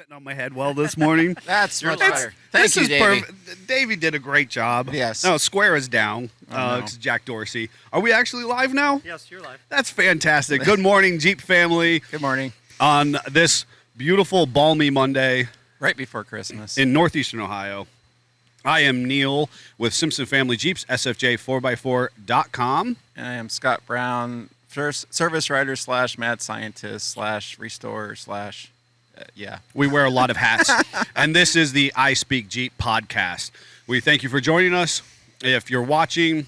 fitting on my head well this morning. That's much It's- better. Thank you, Davey. perfect. Davey did a great job. Yes. No, Square is down. Oh, no. It's Jack Dorsey. Are we actually live now? Yes, you're live. That's fantastic. Good morning, Jeep family. Good morning. On this beautiful, balmy Monday Right before Christmas. in northeastern Ohio. I am Neil with Simpson Family Jeeps, SFJ4x4.com. And I am Scott Brown, service writer / mad scientist / restorer / yeah. We wear a lot of hats. And this is the I Speak Jeep podcast. We thank you for joining us. If you're watching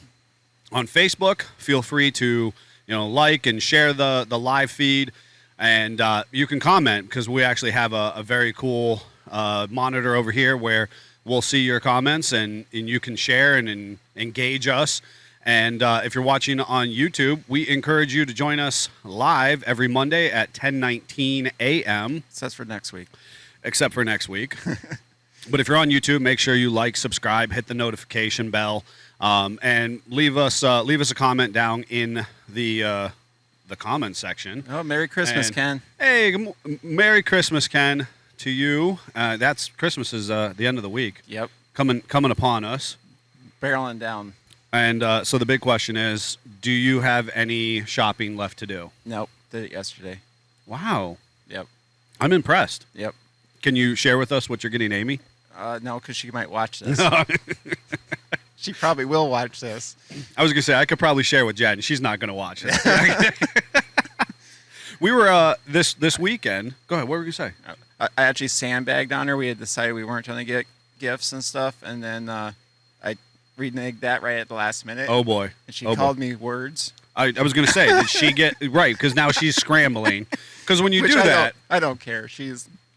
on Facebook, feel free to like and share the live feed. And you can comment because we actually have a very cool monitor over here where we'll see your comments and you can share and engage us. And if you're watching on YouTube, we encourage you to join us live every Monday at 10:19 a.m. So that's for next week. Except for next week. But if you're on YouTube, make sure you like, subscribe, hit the notification bell, and leave us a comment down in the comment section. Oh, Merry Christmas, And- Ken. Hey, Merry Christmas, Ken, to you. That's Christmas is the end of the week Yep. coming upon us. Barreling down. And so the big question is, do you have any shopping left to do? Nope. Did it yesterday. Wow. Yep. I'm impressed. Yep. Can you share with us what you're getting, Amy? No, because she might watch this. She probably will watch this. I was going to say, I could probably share with Jen. She's not going to watch it. We were this weekend. Go ahead. What were you going to say? I actually sandbagged on her. We had decided we weren't going to get gifts and stuff, and then I reneged that right at the last minute. Oh, boy. And she Oh, called boy. me words. I was going to say, did she get right? Because now she's scrambling. Because when you Which do I that, I don't care.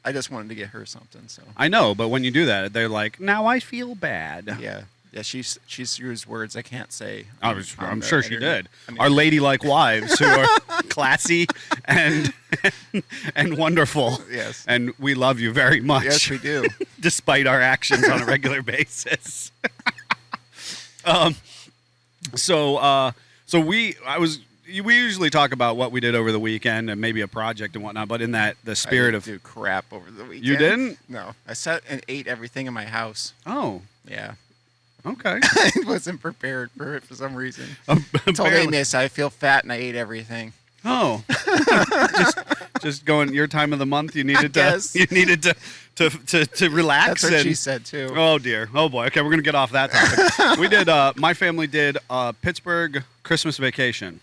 I just wanted to get her something. So I know, but when you do that, they're like, now I feel bad. yeah. She used words I can't say. I'm on the sure she internet. did. I mean, Our ladylike wives who are classy and wonderful. Yes. And we love you very much. Yes, we do. Despite our actions on a regular basis. We usually talk about what we did over the weekend and maybe a project and whatnot, but in the I spirit didn't of do crap over the weekend. You didn't? No, I sat and ate everything in my house. Oh, Yeah, okay. I wasn't prepared for it for some reason. I told Apparently- Amy, I said, I feel fat and I ate everything. Oh, just going your time of the month. You needed guess. to relax. That's what and, she said too. Oh dear. Oh boy. Okay, we're gonna get off that topic. We did. My family did Pittsburgh Christmas vacation,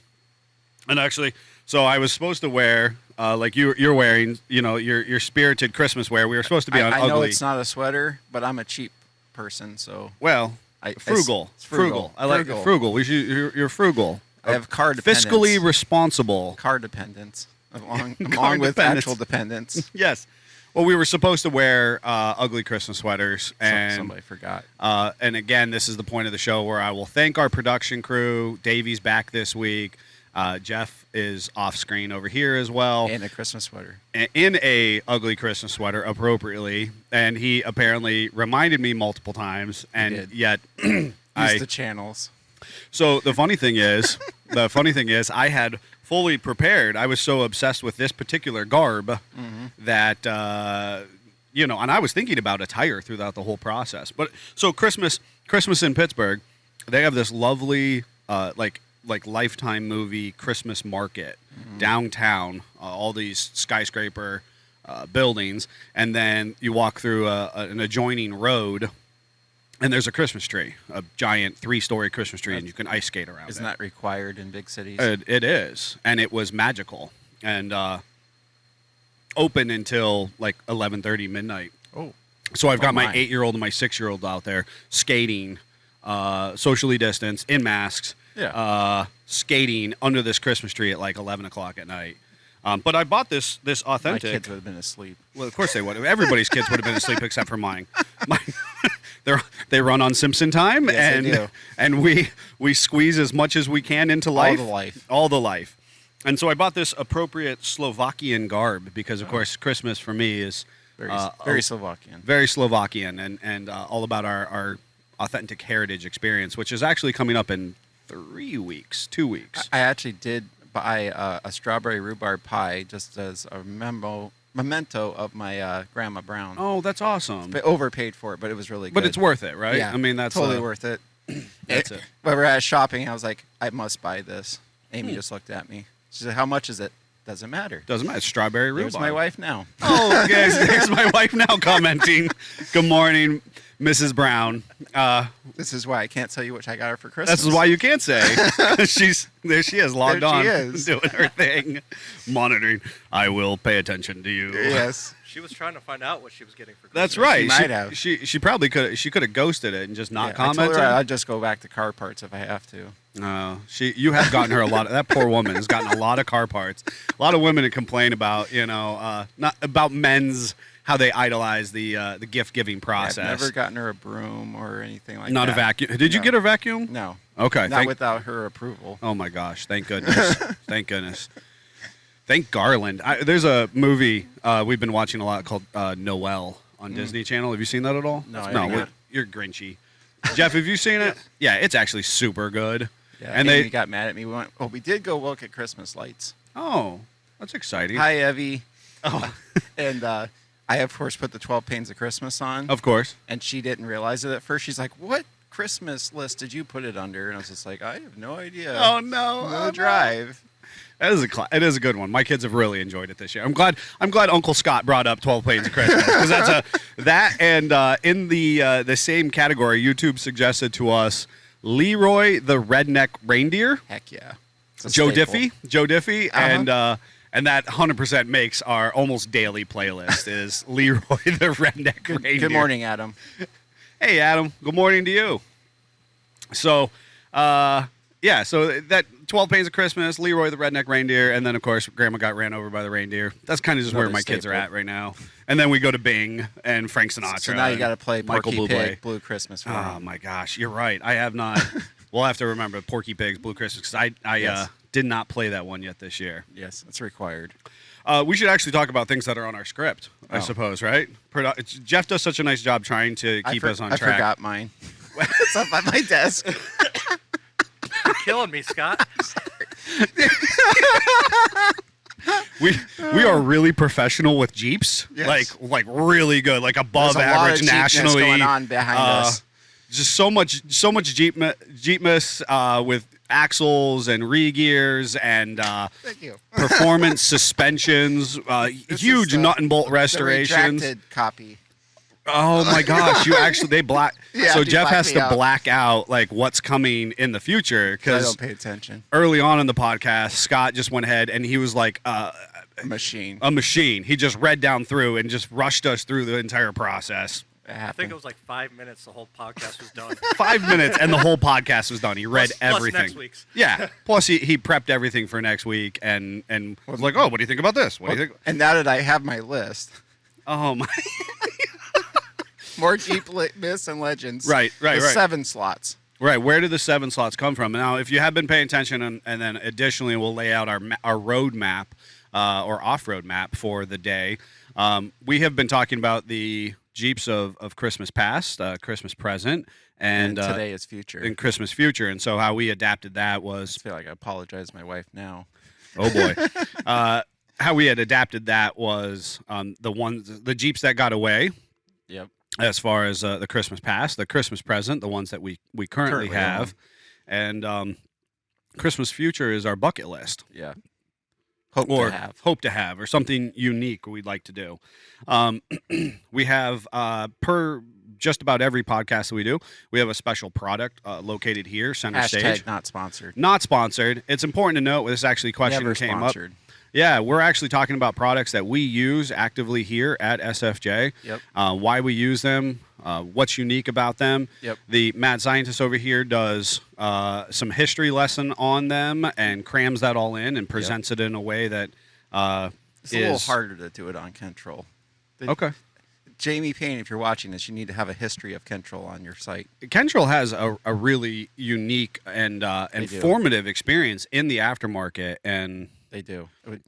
and actually, so I was supposed to wear like you're wearing, your spirited Christmas wear. We were supposed to be on I ugly. know it's not a sweater, but I'm a cheap person, so Well, frugal. it's frugal. I like Frugal. frugal. You're frugal. I have car dependence. Fiscally responsible. car dependence, along Car with dependence. actual dependence. Yes. Well, we were supposed to wear ugly Christmas sweaters, and Somebody forgot. and again, this is the point of the show where I will thank our production crew. Davey's back this week. Jeff is off screen over here as well, And a Christmas sweater. in a ugly Christmas sweater, appropriately. And he apparently reminded me multiple times, and did. yet Use the channels. So the funny thing is, I had fully prepared. I was so obsessed with this particular garb that, and I was thinking about attire throughout the whole process. But so Christmas in Pittsburgh, they have this lovely, like Lifetime movie Christmas market downtown, all these skyscraper buildings. And then you walk through an adjoining road, and there's a Christmas tree, a giant 3-story Christmas tree, and you can ice skate around Isn't it. that required in big cities? It is, and it was magical, and open until like 11:30 midnight. Oh. So I've got my my. 8-year-old and my 6-year-old out there skating, socially distanced, in masks, Yeah. skating under this Christmas tree at like 11 o'clock at night. But I bought this My authentic. kids would have been asleep. Well, of course they would. Everybody's kids would have been asleep except for mine. They run on Simpson time, Yes, they do. and we squeeze as much as we can into life. All the life. And so I bought this appropriate Slovakian garb because, of course, Christmas for me is Very Slovakian. very Slovakian and all about our authentic heritage experience, which is actually coming up in 2 weeks. I actually did buy a strawberry rhubarb pie just as a memento of my Grandma Brown. Oh, that's awesome. But overpaid for it, but it was really good. But it's worth it, right? Yeah, I mean, that's totally worth it. That's it. When we were at shopping, I was like, I must buy this. Amy just looked at me. She said, how much is it? Doesn't matter. Doesn't matter. Strawberry rhubarb. There's my wife now. Oh, guys, there's my wife now commenting. Good morning, Mrs. Brown. This is why I can't tell you which I got her for Christmas. This is why you can't say. She's there. She is logged There on, she is. doing her thing, monitoring. I will pay attention to you. Yes. She was trying to find out what she was getting for Christmas. That's right. She might have. She probably could. She could have ghosted it and just not I commented. told her I'd just go back to car parts if I have to. You have gotten her a lot. That poor woman has gotten a lot of car parts. A lot of women complain about not about men's how they idolize the gift giving process. I've never gotten her a broom or anything like Not that. a vacuum. Did you No. get a vacuum? No. Okay. Not without her approval. Oh my gosh! Thank goodness. Thank goodness. Thank Garland. There's a movie we've been watching a lot called Noel on Disney Channel. Have you seen that at all? No, I haven't. You're Grinchy. Jeff, have you seen it? Yeah, it's actually super good. Yeah, and Amy they got mad at me. We did go look at Christmas lights. Oh, that's exciting. Hi, Evie. Oh, And I, of course, put the 12 Pains of Christmas on. of course. And she didn't realize it at first. She's like, what Christmas list did you put it under? And I was just like, I have no idea. Oh no! No drive. That is it is a good one. My kids have really enjoyed it this year. I'm glad Uncle Scott brought up 12 Planes of Christmas because that and in the same category, YouTube suggested to us Leroy the Redneck Reindeer. Heck yeah. Joe Diffie, Uh-huh. and that 100% makes our almost daily playlist is Leroy the Redneck Reindeer. Good morning, Adam. Hey, Adam. Good morning to you. So, so that 12 Pains of Christmas, Leroy the Redneck Reindeer, and then, of course, Grandma got ran over by the reindeer. That's kind of just where Another my kids are staple. at right now. And then we go to Bing and Frank Sinatra. So now you got to play Michael Porky Bublé. Pig, Blue Christmas for Oh, him. my gosh. You're right. I have not. We'll have to remember Porky Pig's Blue Christmas because I Yes. did not play that one yet this year. Yes, it's required. We should actually talk about things that are on our script, I Oh. suppose, right? Jeff does such a nice job trying to keep us on I track. forgot mine. It's up on my desk. You're killing me, Scott. We are really professional with Jeeps, Yes. like really good, like above There's a lot average of Jeepness nationally. going on behind us. Just so much Jeepmas with axles and re-gears and Thank you. performance suspensions, This huge is the- nut and bolt The restorations. retracted copy. Oh my gosh! They black. Yeah, so you Jeff blacked has me to out. black out like what's coming in the future I because don't pay attention. early on in the podcast, Scott just went ahead and he was like Machine. a machine. He just read down through and just rushed us through the entire process. It I happened. think it was like 5 minutes. The whole podcast was done. 5 minutes and the whole podcast was done. He read Plus everything. next week's. Yeah. Plus he prepped everything for next week and was like, oh, what do you think about this? What do you think? And now that I have my list, Oh my. more Jeep myths and legends. Right. The 7 slots. Right. Where did the 7 slots come from? Now, if you have been paying attention, and then additionally, we'll lay out our road map or off-road map for the day. We have been talking about the Jeeps of Christmas past, Christmas present, and today is future. and Christmas future. And so how we adapted that I was, feel like I apologize to my wife now. oh boy, how we had adapted that was the Jeeps that got away. Yep. As far as the Christmas past, the Christmas present, the ones that we currently have, and Christmas future is our bucket list. Yeah. Hope to have, or something unique we'd like to do. We have per just about every podcast that we do, we have a special product located here, center stage. Hashtag not sponsored. Not sponsored. It's important to note this actually question Never came sponsored. up. Yeah, we're actually talking about products that we use actively here at SFJ. Yep. Why we use them, what's unique about them. Yep. The mad scientist over here does some history lesson on them and crams that all in and presents it in a way that It's a little harder to do it on Kentrol. Okay. Jamie Payne, if you're watching this, you need to have a history of Kentrol on your site. Kentrol has a really unique and do. informative experience in the aftermarket, and They do. It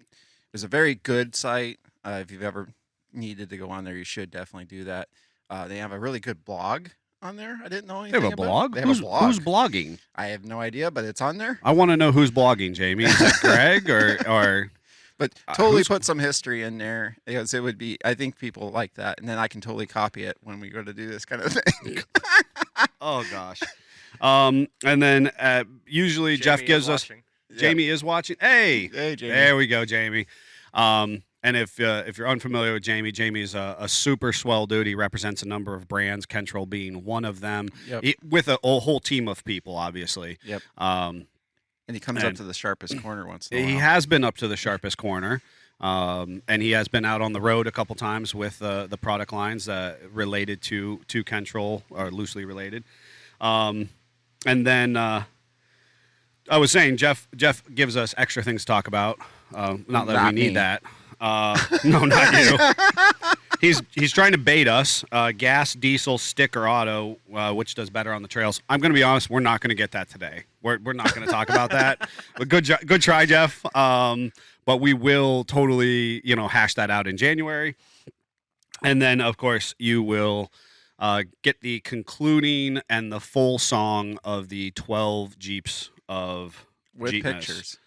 was a very good site. If you've ever needed to go on there, you should definitely do that. They have a really good blog on there. I didn't know they anything have a about. blog. They have Who's, a blog. who's blogging? I have no idea, but it's on there. I want to know who's blogging, Jamie. Is it Greg or But totally who's- put some history in there because it would be. I think people like that, and then I can totally copy it when we go to do this kind of thing. Oh gosh. And then usually Jeff Jamie is gives us. watching. Jamie is watching. Hey, Hey, Jamie. there we go, Jamie. And if you're unfamiliar with Jamie, Jamie's a super swell dude. He represents a number of brands, Kentrol being one of them, Yep. with a whole team of people, obviously. Yep. Um, And he comes up and to the sharpest corner once in a while. he has been up to the sharpest corner, and he has been out on the road a couple times with the product lines related to Kentrol or loosely related. And then I was saying Jeff gives us extra things to talk about. Not that Not we need me. that. No, not you. He's trying to bait us. Gas, diesel, stick, or auto, which does better on the trails. I'm going to be honest. We're not going to get that today. We're not going to talk about that. But good try, Jeff. But we will totally hash that out in January, and then of course you will get the concluding and the full song of the 12 Jeeps of with Jeepmas. pictures.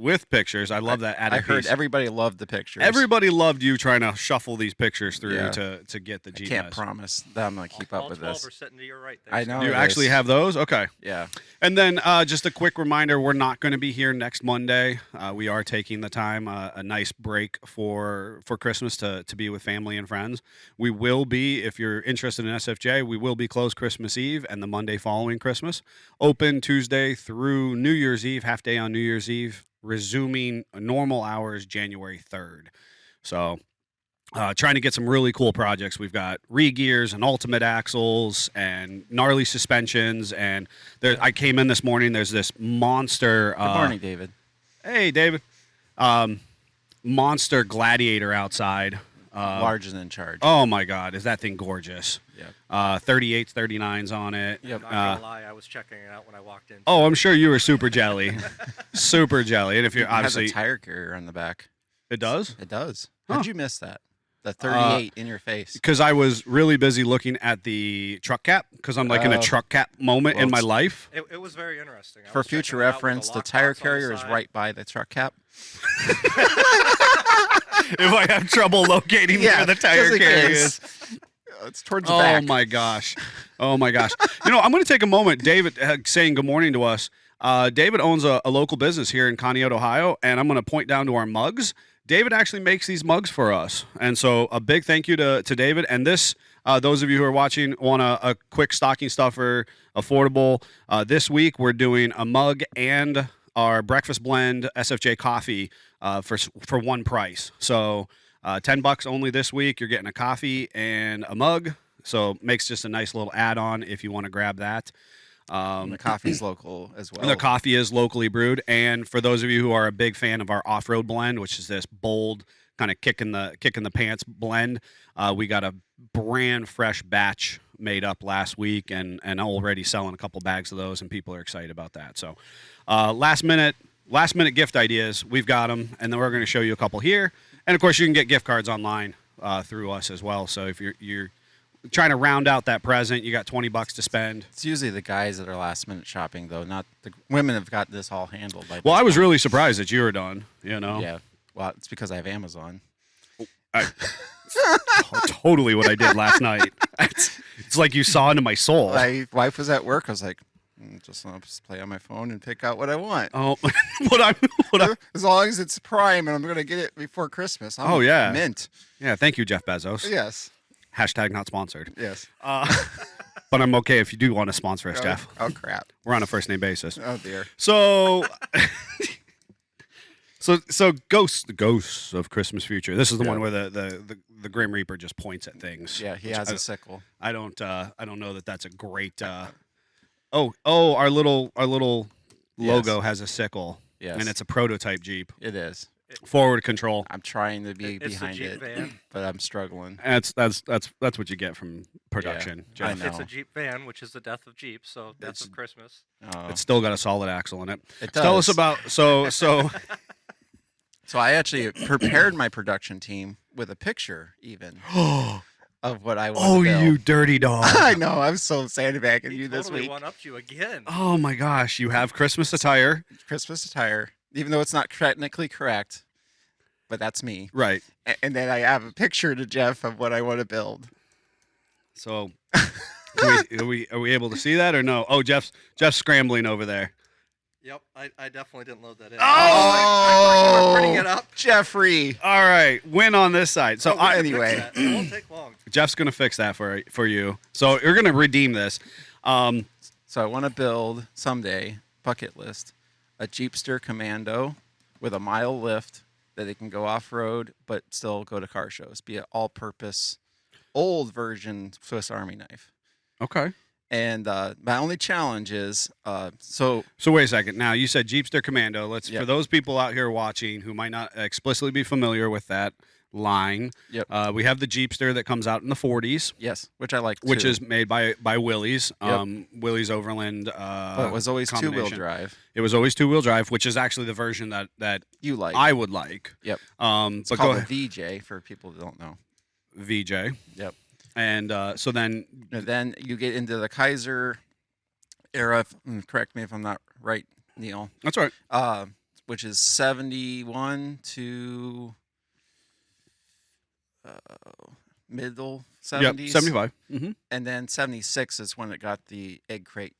With pictures. I love that added I heard piece. everybody loved the pictures. Everybody loved you trying to shuffle these pictures through Yeah. to get the I Jeepmas. can't promise that I'm gonna keep up All with 12 this. are sitting to your right there. I know. Scott. You it actually is. have those? Okay. Yeah. And then just a quick reminder, we're not going to be here next Monday. We are taking the time, a nice break for Christmas to be with family and friends. We will be, if you're interested in SFJ, we will be closed Christmas Eve and the Monday following Christmas. Open Tuesday through New Year's Eve, half day on New Year's Eve, resuming normal hours January 3rd. So trying to get some really cool projects. We've got re-gears and ultimate axles and gnarly suspensions. And I came in this morning. There's this monster. Good morning, David. Hey, David. Monster Gladiator outside. Large and in charge. Oh my God, is that thing gorgeous? Yep. 38s, 39s on it. Yep. Not gonna lie, I was checking it out when I walked in. Oh, I'm sure you were super jelly, super jelly. And if you're It has obviously, a tire carrier on the back. it does. It does. Huh. How'd you miss that? The 38 in your face. Because I was really busy looking at the truck cap because I'm like in a Oh. truck cap moment Well, in my it's- life. It was very interesting. I For was checking future it out with reference, a the lockbox tire on the carrier is side. right by the truck cap. If I have trouble locating where the tire just in carrier case. is. It's towards the Oh back. my gosh. Oh my gosh. I'm going to take a moment. David saying good morning to us. David owns a local business here in Conneaut, Ohio, and I'm going to point down to our mugs. David actually makes these mugs for us. And so a big thank you to David. And this, those of you who are watching, want a quick stocking stuffer, affordable. This week we're doing a mug and our breakfast blend SFJ coffee for one price. So $10 only this week. You're getting a coffee and a mug. So makes just a nice little add-on if you want to grab that. And the coffee's local as well. The coffee is locally brewed, and for those of you who are a big fan of our off-road blend, which is this bold kind of kick in the pants blend, we got a brand fresh batch made up last week, and already selling a couple bags of those, and people are excited about that. So, last minute gift ideas, we've got them, and then we're going to show you a couple here, and of course you can get gift cards online through us as well. So if you're trying to round out that present, you got $20 to spend. It's usually the guys that are last minute shopping, though. Not the women have got this all handled. By Well, this I was point. really surprised that you were done. Yeah. Well, it's because I have Amazon. Totally what I did last night. It's like you saw into my soul. My wife was at work. I was like, I'll just play on my phone and pick out what I want. Oh, what I As long as it's Prime and I'm going to get it before Christmas. I'm Oh, yeah. mint. yeah. Thank you, Jeff Bezos. Yes. Hashtag not sponsored. Yes. But I'm okay if you do want to sponsor us, Jeff. Oh, crap. We're on a first name basis. Oh, dear. So, so ghosts of Christmas future. This is the one where the Grim Reaper just points at things. Yeah, he which has a sickle. I don't know that that's a great. Our little logo has a sickle. Yes. And it's a prototype Jeep. It is. Forward control. I'm trying to be It's the behind Jeep it, van. but I'm struggling. That's what you get from production. I Jeff. know. It's a Jeep van, which is the death of Jeep, so death It's- of Christmas. Oh, It's still got a solid axle in it. it Tell us does. about so So I actually prepared my production team with a picture, even of what I want. Oh, to build. you dirty dog. I know. I'm so sandbagging He you this totally week. one-upped you again. Oh my gosh, you have Christmas attire. Christmas attire, even though it's not technically correct. but that's me. Right. And then I have a picture to Jeff of what I want to build. So, are we able to see that or no? Oh, Jeff's scrambling over there. Yep, I definitely didn't load that in. Oh, We're putting it up. Jeffrey. All right, win on this side. So Oh, we can fix anyway. that. It won't take long. Jeff's gonna fix that for you. So you're gonna redeem this. So I want to build someday, bucket list, a Jeepster Commando with a mile lift that it can go off-road but still go to car shows. Be an all-purpose, old version Swiss Army knife. Okay. And my only challenge is, so wait a second. Now you said Jeepster Commando. Let's Yep. for those people out here watching who might not explicitly be familiar with that line. Yep. We have the Jeepster that comes out in the 40s, yes, which I like which too. is made by Willys. Yep. Willys Overland. But it was always two-wheel combination. drive. It was always two-wheel drive, which is actually the version that You like. I would like. Yep. But It's go called ahead. the VJ for people that don't know. VJ. Yep. And so then And then you get into the Kaiser era. Correct me if I'm not right, Neil. that's right. Which is 71 to middle 70s. Yep. 75. Mm-hmm. And then 76 is when it got the egg crate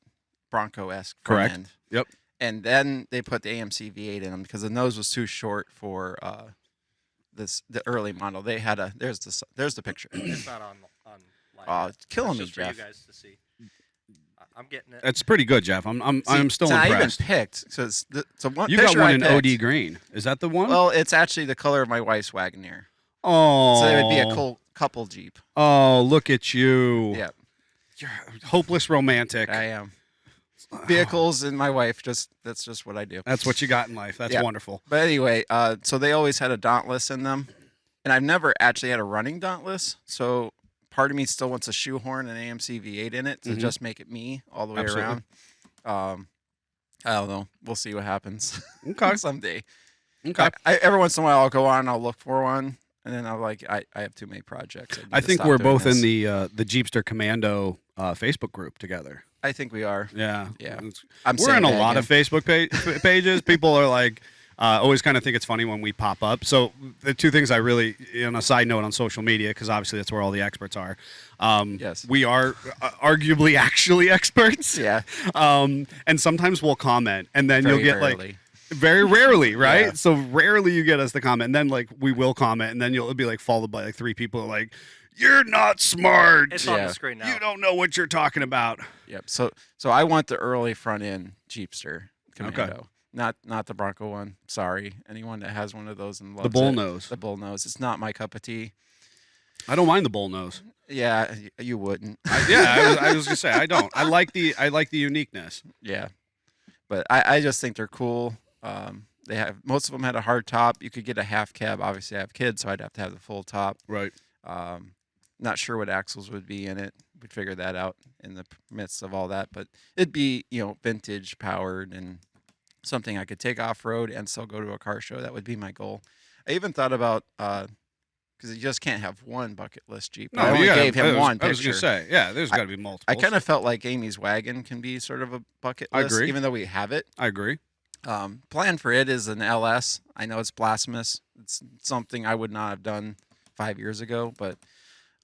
Bronco-esque Correct. front end. Yep. And then they put the AMC V8 in them because the nose was too short for the early model. They had a there's the picture. It's not on live. Oh, yet. it's killing That's me, just for Jeff. you guys to see. I'm getting it. That's pretty good, Jeff. I'm still See, I even impressed. picked so one You got picture one I in picked- OD green. Is that the one? Well, it's actually the color of my wife's Wagoneer, Oh. so it would be a cool couple Jeep. Oh, look at you. Yeah, You're a hopeless romantic. I am. Vehicles and my wife, that's just what I do. That's what you got in life. That's Yeah. wonderful. But anyway, so they always had a Dauntless in them, and I've never actually had a running Dauntless. So part of me still wants a shoehorn an AMC V8 in it to Mhm. just make it me all the way Absolutely. around. I don't know. We'll see what happens Okay. someday. Okay. Every once in a while, I'll go on, I'll look for one, and then I'm like, I have too many projects. I think we're both in the Jeepster Commando Facebook group together. I think we are. Yeah. Yeah. It's- I'm We're in a lot sandbagging. of Facebook pages. People are like, always kind of think it's funny when we pop up. So the two things I really, on a side note on social media, because obviously that's where all the experts are. Yes. We are arguably actually experts. Yeah. And sometimes we'll comment, and then Very you'll get like rarely. very rarely, right? Yeah. So rarely you get us to comment, and then like we will comment, and then you'll be like followed by like three people like, "You're not smart. It's on Yeah. the screen now. You don't know what you're talking about." Yep. So I want the early front end Jeepster Commando, not the Bronco one. Sorry, anyone that has one of those and loves The bull it. nose. The bull nose. It's not my cup of tea. I don't mind the bull nose. Yeah, you wouldn't. I was gonna say I don't. I like the uniqueness. Yeah, but I just think they're cool. They have most of them had a hard top. You could get a half cab. Obviously, I have kids, so I'd have to have the full top. Right. Not sure what axles would be in it. We'd figure that out in the midst of all that. But it'd be, vintage powered and something I could take off road and still go to a car show. That would be my goal. I even thought about because you just can't have one bucket list Jeep. I only gave him one picture. I was gonna say, yeah, there's got to be multiple. I kind of felt like Amy's wagon can be sort of a bucket I list, agree. even though we have it. I agree. Plan for it is an LS. I know it's blasphemous. It's something I would not have done 5 years ago, but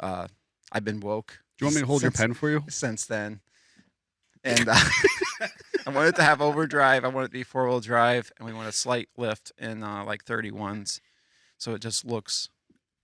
I've been woke. Do you want me to hold your pen for you? Since then? And I want it to have overdrive. I want it to be 4-wheel drive, and we want a slight lift in like 31s, so it just looks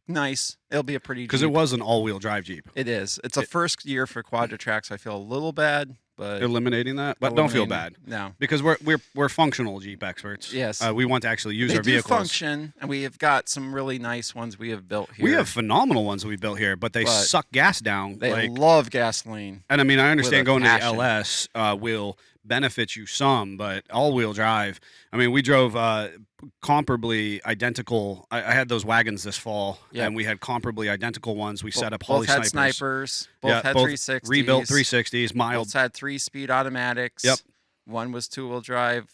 nice. It'll be a pretty Because it Jeep. was an all-wheel drive Jeep. It is. It's a first year for Quadra-Trax. I feel a little bad, but Eliminating that, but don't feel bad No. because we're functional Jeep experts. Yes. We want to actually use They our do vehicles. function, and we have got some really nice ones we have built here. We have phenomenal ones that we built here, but they But suck gas down. They love gasoline. And I mean, I understand a going to the passion. LS will benefit you some, but all-wheel drive. I mean, we drove comparably identical. I had those wagons this fall, Yep. and we had comparably identical ones. We set up Both Holy had Snipers. snipers. Both Yeah, had both 360s. rebuilt 360s, mild. Both had 3-speed automatics. Yep. One was 2-wheel drive,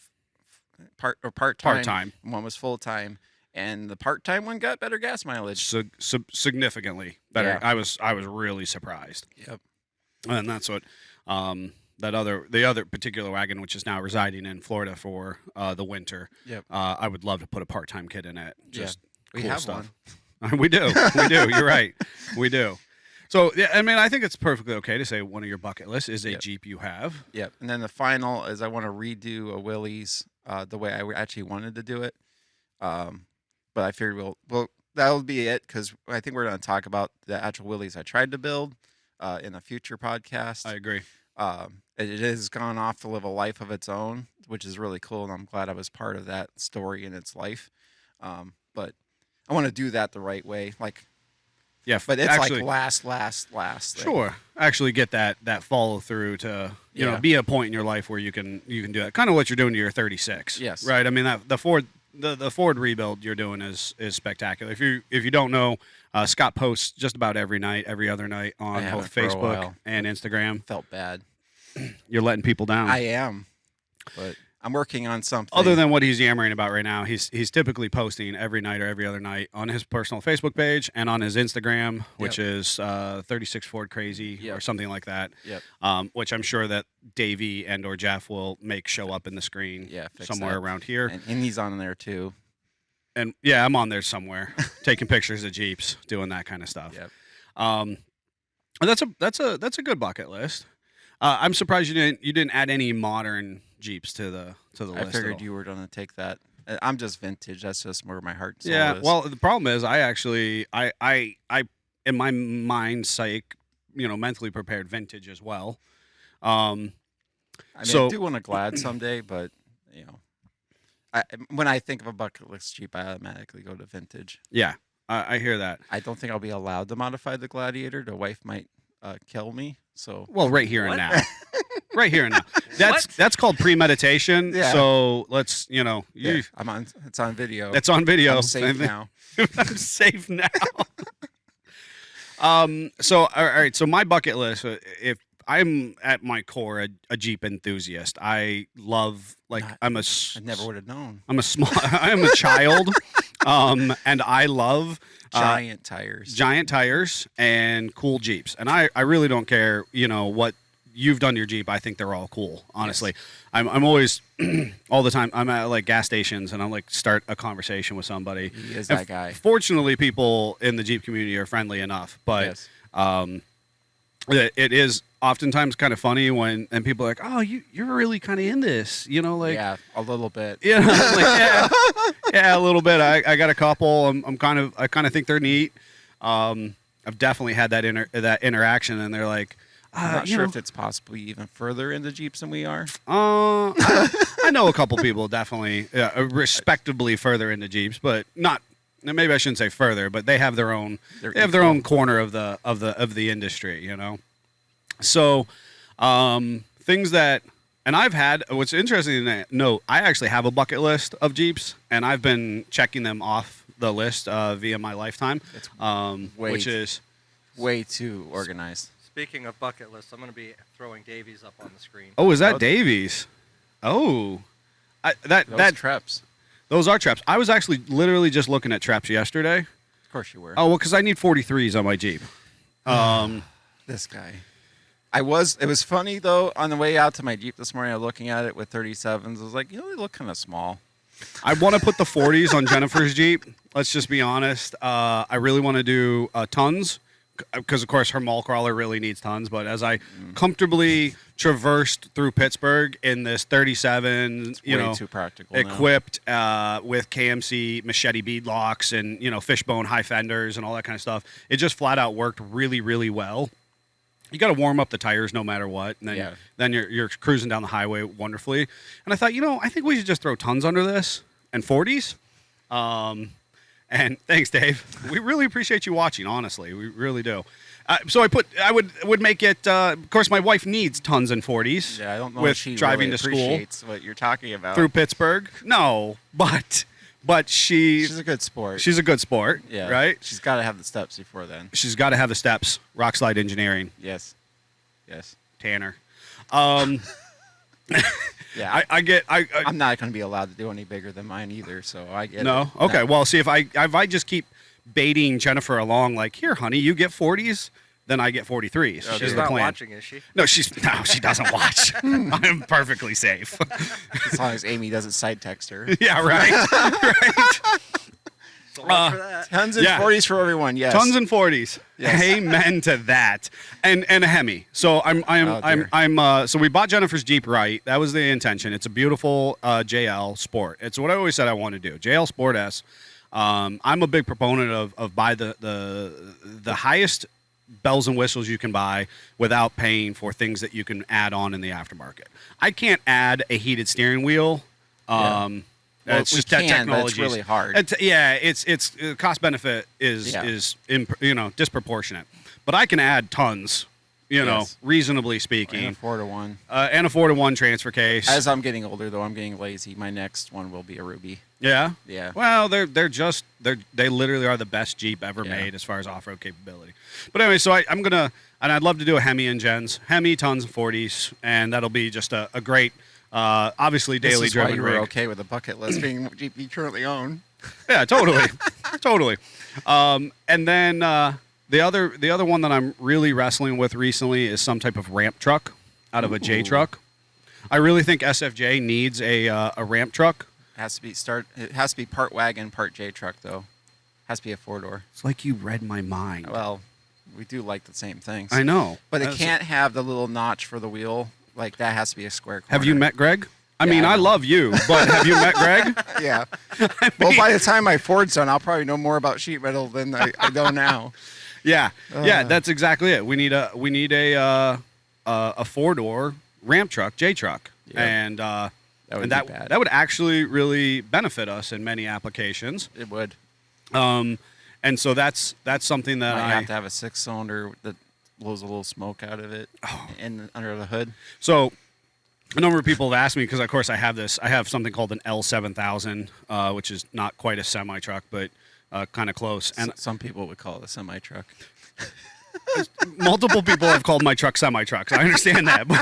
part-time. Part-time. And one was full-time. And the part-time one got better gas mileage. Significantly better. Yeah. I was really surprised, Yep. and that's what the other particular wagon, which is now residing in Florida for the winter. Yep. I would love to put a part-time kid in it. We cool have stuff. We do. We do. You're right. We do. So, yeah, I mean, I think it's perfectly okay to say one of your bucket lists is a Yep. Jeep you have. Yep. And then the final is I want to redo a Willys the way I actually wanted to do it. But I figured well that'll be it because I think we're going to talk about the actual Willys I tried to build in a future podcast. I agree. It has gone off to live a life of its own, which is really cool, and I'm glad I was part of that story in its life. But I want to do that the right way, like. Yeah, But it's actually, like last. thing. Sure, actually get that follow through to Yeah. be a point in your life where you can do that. Kind of what you're doing to your 36. Yes. Right. I mean that the Ford rebuild you're doing is spectacular. If you don't know, Scott posts just about every night, every other night I on haven't both for a Facebook while. and Instagram. Felt bad. You're letting people down. I am, but I'm working on something. Other than what he's yammering about right now, he's typically posting every night or every other night on his personal Facebook page and on his Instagram, which is 36 Ford Crazy or something like that. Yep. Which I'm sure that Davey and or Jeff will make show up in the screen fix somewhere that. around here. And he's on there too. And yeah, I'm on there somewhere taking pictures of Jeeps, doing that kind of stuff. Yep. And that's a good bucket list. I'm surprised you didn't add any modern Jeeps to the list. I figured you were going to take that. I'm just vintage. That's just where my heart and soul Yeah. is. Well, the problem is I actually I in my mind's sake, mentally prepared vintage as well. I mean, I do want a Glad someday, but when I think of a bucket list Jeep, I automatically go to vintage. Yeah, I hear that. I don't think I'll be allowed to modify the Gladiator. The wife might kill me. So Well, right here and now. Right here and now. That's called premeditation. Yeah. So let's, I'm on. It's on video. That's on video. I'm safe now. I'm safe now. So all right. So my bucket list. If I'm at my core a Jeep enthusiast, I love I never would have known. I'm a child, and I love Giant tires and cool Jeeps, and I really don't care what you've done to your Jeep. I think they're all cool, honestly. Yes. I'm always all the time I'm at like gas stations and I'm like start a conversation with somebody. He is And that guy. Fortunately, people in the Jeep community are friendly enough, but Yes. it is oftentimes kind of funny when people are like, oh, you're really kind of in this, like Yeah, a little bit. like, yeah, a little bit. I got a couple. I kind of think they're neat. I've definitely had that interaction, and they're like, I'm not sure if it's possibly even further into Jeeps than we are. I know a couple people definitely respectably further into Jeeps, but not. Maybe I shouldn't say further, but they have their own. They have their own corner of the industry, So, things that. And I've had, what's interesting to note, I actually have a bucket list of Jeeps, and I've been checking them off the list via my lifetime, which is way too organized. Speaking of bucket lists, I'm going to be throwing Davies up on the screen. Oh, is that Davies? Oh, Those Treps. Those are Treps. I was actually literally just looking at Treps yesterday. Of course you were. Oh, well, because I need 43s on my Jeep. This guy. It was funny, though, on the way out to my Jeep this morning, I was looking at it with 37s. I was like, they look kind of small. I want to put the 40s on Jennifer's Jeep. Let's just be honest. I really want to do tons because, of course, her mall crawler really needs tons. But as I comfortably traversed through Pittsburgh in this 37, Way too practical equipped with KMC machete bead locks and, fishbone high fenders and all that kind of stuff, it just flat out worked really, really well. You got to warm up the tires no matter what, and then you're cruising down the highway wonderfully. And I thought, I think we should just throw tons under this and 40s. And thanks, Dave. We really appreciate you watching. Honestly, we really do. So I would make it. Of course, my wife needs tons and 40s. Yeah, I don't know with if she driving really to school appreciates what you're talking about. through Pittsburgh. No, but she's a good sport. She's a good sport. Yeah, right. She's got to have the steps before then. She's got to have the steps. Rock Slide Engineering. Yes. Tanner. Yeah, I get. I'm not going to be allowed to do any bigger than mine either, so I get it. No. Okay. Well, see if I just keep baiting Jennifer along, like, here, honey, you get 40s, then I get 43s. She's is the not plan. watching, is she? No, she doesn't watch. I'm perfectly safe. As long as Amy doesn't side text her. Yeah. Right. Right. So much for that. Tons and Yeah. 40s for everyone. Yes. Tons and 40s. Yes. Amen to that. And a Hemi. So so we bought Jennifer's Jeep right. That was the intention. It's a beautiful JL Sport. It's what I always said I want to do. JL Sport S. I'm a big proponent of buy the highest bells and whistles you can buy without paying for things that you can add on in the aftermarket. I can't add a heated steering wheel. Well, It's we just can, but technology. it's really hard. It's cost benefit is disproportionate. But I can add tons, Yes. reasonably speaking, And a 4-to-1. and a 4-to-1 transfer case. As I'm getting older, though, I'm getting lazy. My next one will be a Ruby. Yeah. Yeah. Well, they literally are the best Jeep ever Yeah. made as far as off-road capability. But anyway, so I'd love to do a Hemi and Gens, Hemi tons of 40s, and that'll be just a great, obviously daily This is why driven you were rig. okay with the bucket list being what Jeep you currently own. Yeah, totally, totally. And then the other one that I'm really wrestling with recently is some type of ramp truck out of a J truck. I really think SFJ needs a ramp truck. It has to be part wagon, part J truck, though. Has to be a 4-door. It's like you read my mind. Well, we do like the same things. I know, But it That's- can't have the little notch for the wheel. Like, that has to be a square corner. Have you met Greg? I Yeah, mean, I I know. love you, but have you met Greg? Yeah. Well, by the time my Ford's done, I'll probably know more about sheet metal than I know now. Yeah, that's exactly it. We need a 4-door ramp truck, J truck, Yeah. and That would and be that bad. that would actually really benefit us in many applications. It would. And so that's something that Might have to have a 6-cylinder that blows a little smoke out of it Oh. and under the hood. So a number of people have asked me, because of course I have something called an L7000, which is not quite a semi truck, but kind of close. And Some people would call it a semi truck. multiple people have called my truck semi trucks. I understand that, but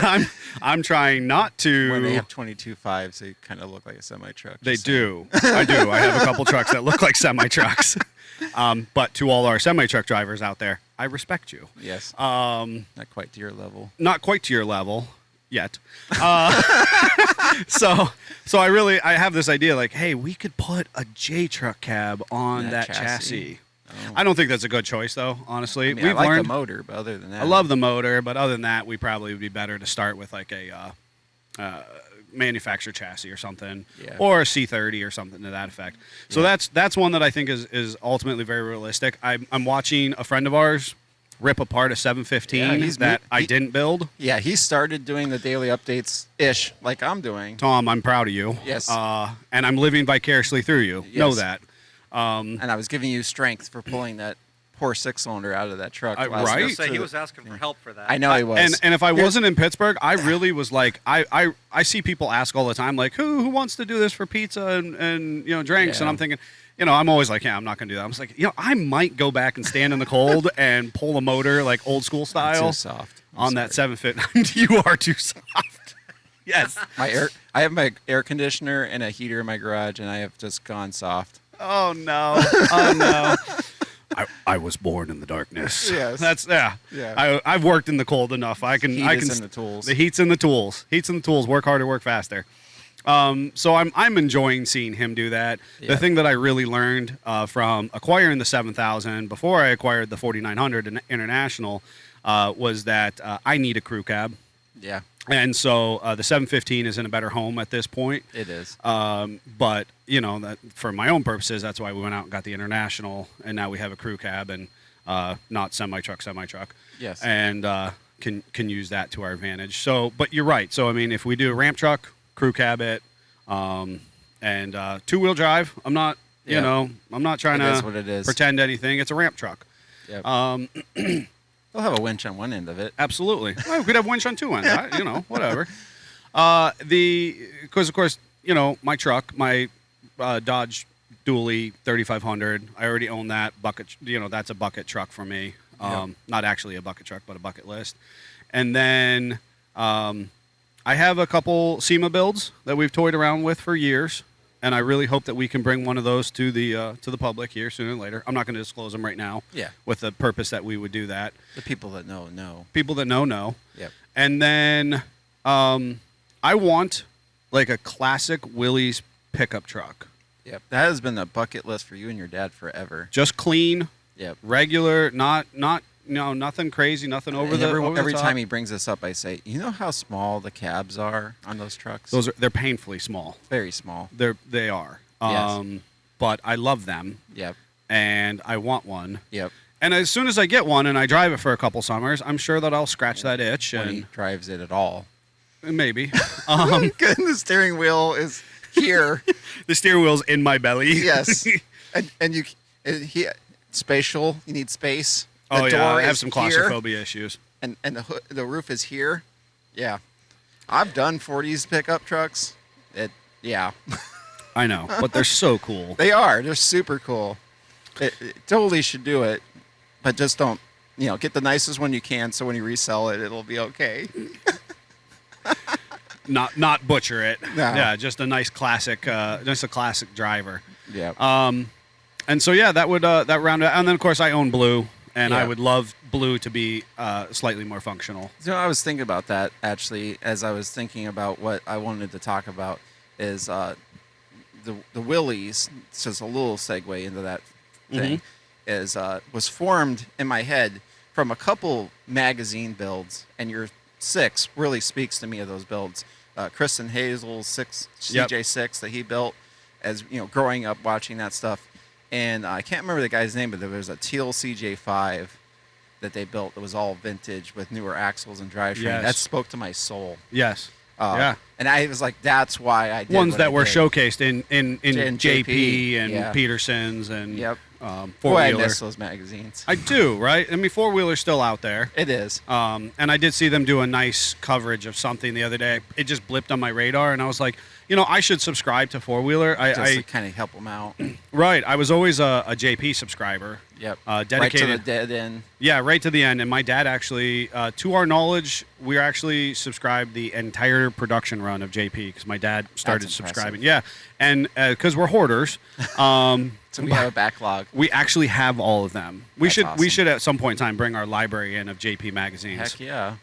I'm trying not to. When they have 22.5s, they kind of look like a semi truck. They do. I do. I have a couple trucks that look like semi trucks. But to all our semi truck drivers out there, I respect you. Yes. Not Not quite to your level. quite to your level yet. So I have this idea like, hey, we could put a J truck cab on that chassis. Oh. I don't think that's a good choice, though. Honestly, I mean, I we've like learned. the motor, but other than that, I love the motor, but other than that, we probably would be better to start with like a manufacturer chassis or something, Yeah. or a C30 or something to that effect. So that's one that I think is ultimately very realistic. I'm watching a friend of ours rip apart a 715 Yeah, he's that mo- I he- didn't build. Yeah, he started doing the daily updates ish, like I'm doing. Tom, I'm proud of you. Yes. And I'm living vicariously through you. Know Yes. that. And I was giving you strength for pulling that poor 6-cylinder out of that truck. I- last right? I week. say he was asking for help for that. I know he was. And if I Here- wasn't in Pittsburgh, I really was like, I see people ask all the time, like, who wants to do this for pizza and drinks? And Yeah. I'm thinking, I'm always like, yeah, I'm not gonna do that. I was like, I might go back and stand in the cold and pull a motor like old school I'm style too soft. I'm on that sorry. 750. You are too soft. Yes. I have my air conditioner and a heater in my garage, and I have just gone soft. Oh no. Oh no. I was born in the darkness. Yes. That's yeah. Yeah. I've worked in the cold enough. I can. Heat I is can. in the tools. The heat's in the tools. Heat's in the tools. Work harder, work faster. So I'm enjoying seeing him do that. Yeah. The thing that I really learned from acquiring the 7000 before I acquired the 4900 International was that I need a crew cab. Yeah, And so the 715 is in a better home at this point. it is. But that for my own purposes, that's why we went out and got the International, and now we have a crew cab and not semi truck. Yes. And can use that to our advantage. So, but you're right. So I mean, if we do a ramp truck, crew cab it, and 2-wheel drive, I'm not. Yeah. I'm not trying It is to what it is. pretend anything. It's a ramp truck. Yep. They'll have a winch on one end of it. Absolutely. Well, we could have winch on two ends. Whatever. Because of course, my truck, my Dodge Dually 3500. I already own that bucket. That's a bucket truck for me. Not actually a bucket truck, but a bucket list. And then I have a couple SEMA builds that we've toyed around with for years. And I really hope that we can bring one of those to the public here sooner or later. I'm not going to disclose them right now. Yeah. With the purpose that we would do that. The people that know. People that know. Yep. And then I want like a classic Willys pickup truck. Yep. That has been a bucket list for you and your dad forever. Just clean, Yep. regular, not nothing crazy, nothing over And the every top. time he brings this up, I say, you know how small the cabs are on those trucks? They're painfully small. Very small. They are. Yes. But I love them, Yep. and I want one. Yep. And as soon as I get one and I drive it for a couple summers, I'm sure that I'll scratch that itch When he and drives it at all. maybe. Good. The steering wheel is here. The steering wheel's in my belly. Yes. and spatial. You need space. The Oh yeah, door I have is some here, claustrophobia issues. and the roof is here. Yeah. I've done 40s pickup trucks. Yeah. I know, but they're so cool. They are. They're super cool. It totally should do it, but just don't, get the nicest one you can so when you resell it, it'll be okay. Not butcher it. No. Yeah, just a nice classic, just a classic driver. Yeah. And so yeah, that would that round out. And then of course I own blue, and I Yeah. would love blue to be slightly more functional. I was thinking about that actually as I was thinking about what I wanted to talk about is the Willys. It's just a little segue into that thing. Is was formed in my head from a couple magazine builds, and your 6 really speaks to me of those builds. Kristen Hazel's CJ6 that he built as growing up watching that stuff, and I can't remember the guy's name, but there was a teal CJ5 that they built that was all vintage with newer axles and drivetrain. Yes. That spoke to my soul. Yes. Yeah. And I was like, that's why I did Ones what that I were did. showcased in In JP and yeah. Peterson's and Yep. four Boy, I wheeler. miss those magazines. I do, right? I mean, four wheeler's still out there. It is. And I did see them do a nice coverage of something the other day. It just blipped on my radar, and I was like, I should subscribe to four wheeler. Just to kind of help them out. Right. I was always a JP subscriber. Yep. Dedicated. Right to the dead end. Yeah, right to the end. And my dad actually, to our knowledge, we actually subscribed the entire production run of JP because my dad started That's impressive. subscribing. Yeah, and because we're hoarders, So we have a backlog. we actually have all of them. We That's should awesome. at some point in time bring our library in of JP magazines. Heck yeah.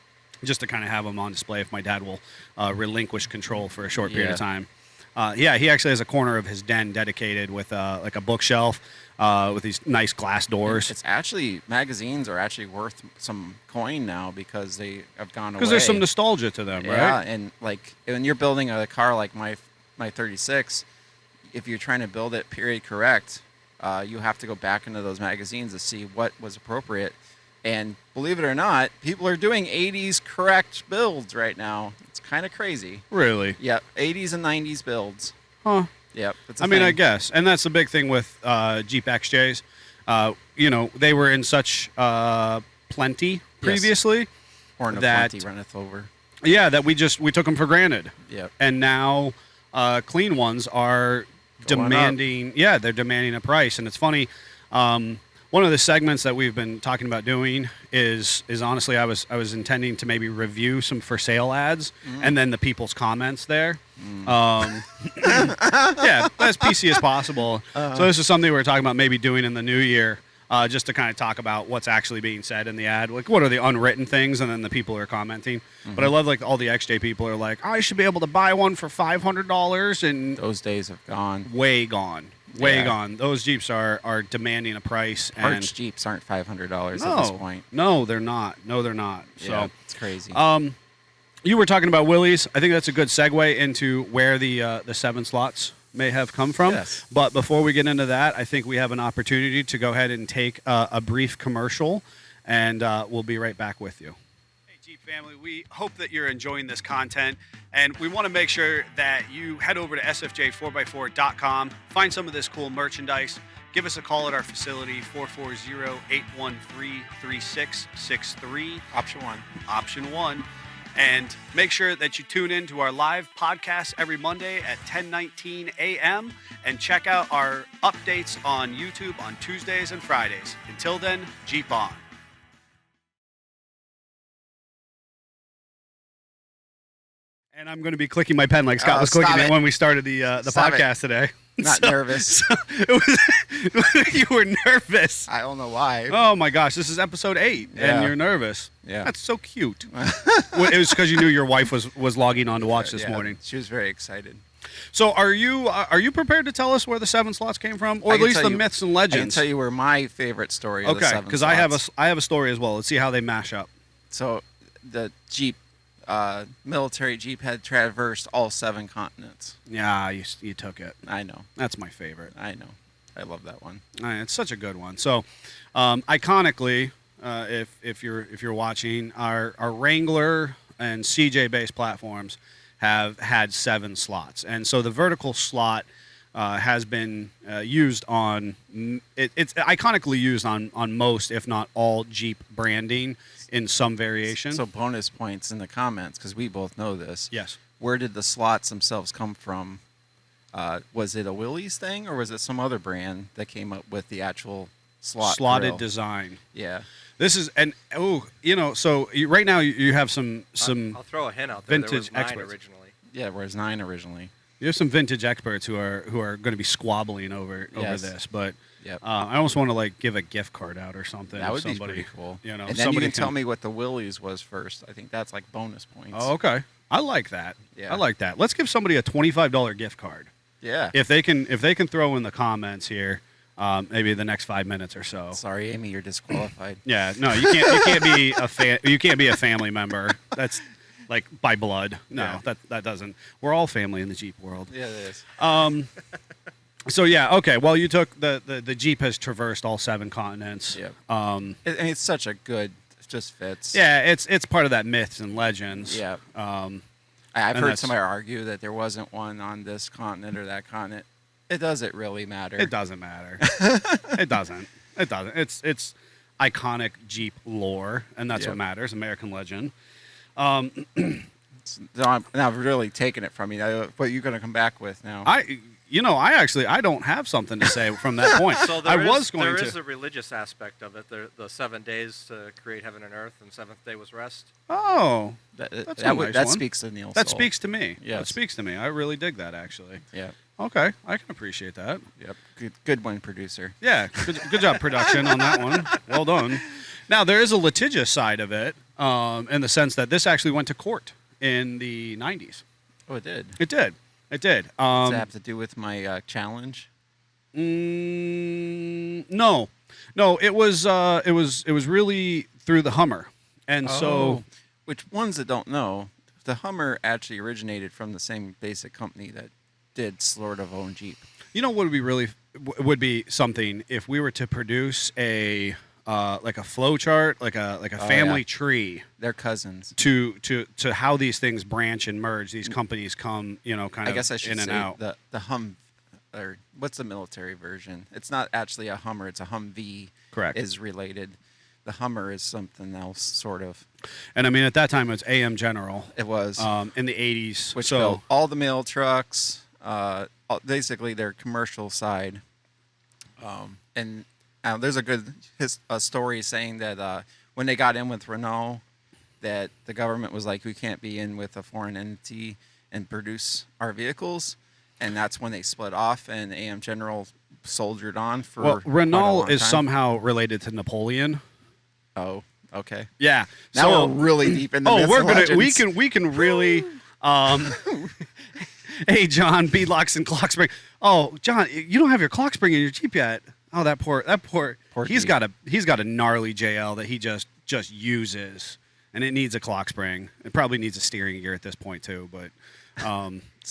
Just to kind of have them on display if my dad will relinquish control for a short period of Yeah. time. Yeah, he actually has a corner of his den dedicated with like a bookshelf with these nice glass doors. It's actually, magazines are actually worth some coin now because they have gone away. Because there's some nostalgia to them, Yeah, right? and like when you're building a car like my 36, if you're trying to build it period correct, you have to go back into those magazines to see what was appropriate. And believe it or not, people are doing 80s correct builds right now. It's kind of crazy. Really? Yep, 80s and 90s builds. Huh. Yep. It's a I mean, I thing. guess. And that's the big thing with Jeep XJs. They were in such plenty previously. Or in a that- plenty runneth over. Yeah, that we took them for granted. Yep. And now clean ones are Going up. demanding. Yeah, they're demanding a price. And it's funny. One of the segments that we've been talking about doing is honestly, I was intending to maybe review some for sale ads and then the people's comments there. Yeah, as PC as possible. So this is something we're talking about maybe doing in the new year, just to kind of talk about what's actually being said in the ad. Like, what are the unwritten things, and then the people are commenting. But I love like all the XJ people are like, I should be able to buy one for $500, and Those days have gone. way gone. Way Yeah. gone. Those Jeeps are demanding a price. Parts And Jeeps aren't $500 at this point. no, they're not. No, they're not. Yeah, So, it's crazy. you were talking about Willys. I think that's a good segue into where the 7 slots may have come from. Yes. But before we get into that, I think we have an opportunity to go ahead and take a brief commercial, and we'll be right back with you. Hey, Jeep family, we hope that you're enjoying this content, and we want to make sure that you head over to sfj4x4.com, find some of this cool merchandise, give us a call at our facility, 440-813-3663, Option 1. option 1, and make sure that you tune in to our live podcast every Monday at 10:19 a.m. and check out our updates on YouTube on Tuesdays and Fridays. Until then, Jeep on. And I'm going to be clicking my pen like Scott Oh, was clicking stop it it. when we started the Stop it. podcast today. Not nervous. It was, you were nervous. I don't know why. Oh my gosh, this is episode 8, Yeah. and you're nervous. Yeah. That's so cute. Well, it was because you knew your wife was logging on to watch this Yeah, morning. She was very excited. So are you prepared to tell us where the 7 slots came from, or I at can least tell the you- myths and I can legends? tell you where my favorite story of the Okay, 7 because slots. I have a story as well. Let's see how they mash up. So the Jeep, military Jeep had traversed all 7 continents. Yeah, you took it. I know. That's my favorite. I know. I love that one. It's such a good one. So, iconically, if you're watching, our Wrangler and CJ based platforms have had 7 slots, and so the vertical slot has been used on. It's iconically used on most, if not all, Jeep branding in some variation. So bonus points in the comments, because we both know this. Yes. Where did the slots themselves come from? Was it a Willys thing, or was it some other brand that came up with the actual slotted grill? design. Yeah. This is so right now you have some I'll throw a hint out there. There vintage was 9 experts. originally. Yeah, whereas 9 originally. You have some vintage experts who are going to be squabbling over Yes. this, but Yep. I almost want to give a gift card out or something. That if would somebody, be pretty cool. You know, and then you somebody can tell me what the Willys was first. I think that's like bonus points. Oh, okay. I like that. Yeah. I like that. Let's give somebody a $25 gift card Yeah. if they can throw in the comments here, maybe the next 5 minutes or so. Sorry, Amy, you're disqualified. Yeah, no, you can't be you can't be a family member. That's like by blood. No, Yeah. that doesn't. We're all family in the Jeep world. Yeah, it is. So yeah, okay. Well, you took the Jeep has traversed all 7 continents. Yep. Um, It's such a good, it just fits. yeah, it's part of that myths and legends. Yeah. Um, I've and heard that's- somebody argue that there wasn't one on this continent or that continent. It doesn't really matter. it doesn't matter. It doesn't. It doesn't. It's iconic Jeep lore, and that's Yep. what matters. American legend. No, I'm really taking it from you. What are you going to come back with now? I don't have something to say from that point. So I there was going is to. a religious aspect of it. The 7 days to create heaven and earth, and 7th day was rest. Oh, that that's that, a nice that one. speaks to Neil's that soul. speaks to me. That Yes. speaks to me. I really dig that, actually. Yeah. Okay, I can appreciate that. Yep. Good one, producer. Yeah, good job, production, on that one. Well done. Now, there is a litigious side of it, in the sense that this actually went to court in the 90s. Oh, it did. It did. It did. Does that have to do with my challenge? No, it was really through the Hummer, and so which ones that don't know, the Hummer actually originated from the same basic company that did sort of own Jeep. you know what would be something if we were to produce a like a flow chart, like a family yeah. tree They're cousins. to how these things branch and merge. These companies come, kind I of guess I should in and say out. the Hum, or what's the military version? It's not actually a Hummer. It's a Humvee. Correct. Is related. The Hummer is something else, sort of. And I mean, at that time, it was AM General. It was. In the 80s. Which so built all the mail trucks, basically their commercial side. And there's a good story saying that when they got in with Renault, that the government was like, we can't be in with a foreign entity and produce our vehicles. And that's when they split off, and AM General soldiered on for well, quite a Renault long is time. somehow related to Napoleon. Oh, okay. Yeah. Now so, we're really deep in the myths we're and gonna legends. we can really. Hey, John, beadlocks and clock spring. Oh, John, you don't have your clock spring in your Jeep yet. Oh, that poor. He's Jeep. got a gnarly JL that he just uses, and it needs a clock spring. It probably needs a steering gear at this point too, but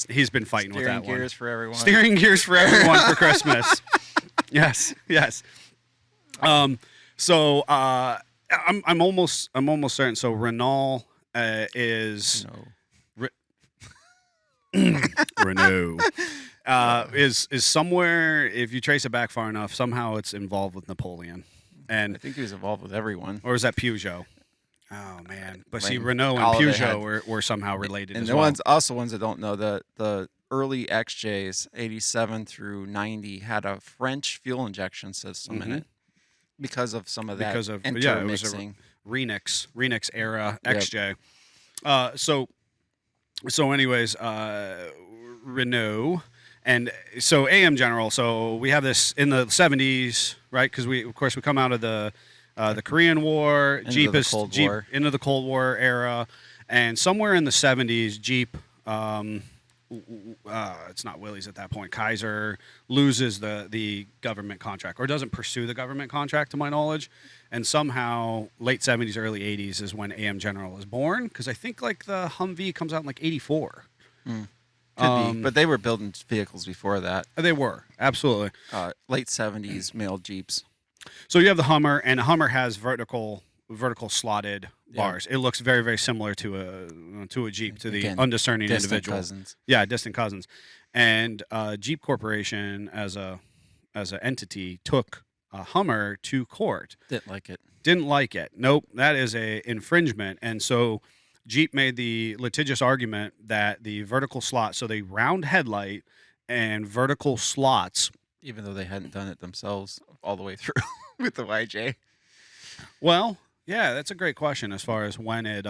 he's been fighting with that Steering gears for everyone. Steering gears for everyone for Christmas. Yes. So I'm almost certain. So Renault is No. Renault is somewhere. If you trace it back far enough, somehow it's involved with Napoleon, I and think he was involved with everyone. or is that Peugeot? Oh man, but see, Like, Renault and all of it Peugeot had- were somehow related And as the well. ones that don't know, the early XJs, 87 through 90, had a French fuel injection system in Mhm. it because of some of that Because of- yeah, it was a- intermixing. Renix era Yep. XJ. So anyways, Renault, and so AM General. So we have this in the 70s, right? Because we come out of the Korean War, Into Jeep the is Cold Jeep War. into the Cold War era, and somewhere in the 70s, Jeep it's not Willys at that point. Kaiser loses the government contract or doesn't pursue the government contract, to my knowledge, and somehow late 70s, early 80s is when AM General is born. Because I think like the Humvee comes out in like 84. Could be, but they were building vehicles before that. They were absolutely Late 70s male Jeeps. So you have the Hummer, and a Hummer has vertical slotted bars. It looks very, very similar to a Jeep, to the Again, undiscerning distant individual. cousins. Yeah, distant cousins. And Jeep Corporation as an entity took a Hummer to court. Didn't like it. Didn't like it. Nope, that is a infringement. And so Jeep made the litigious argument that the vertical slot, so the round headlight and vertical slots. Even though they hadn't done it themselves all the way through with the YJ. Well, yeah, that's a great question as far as when it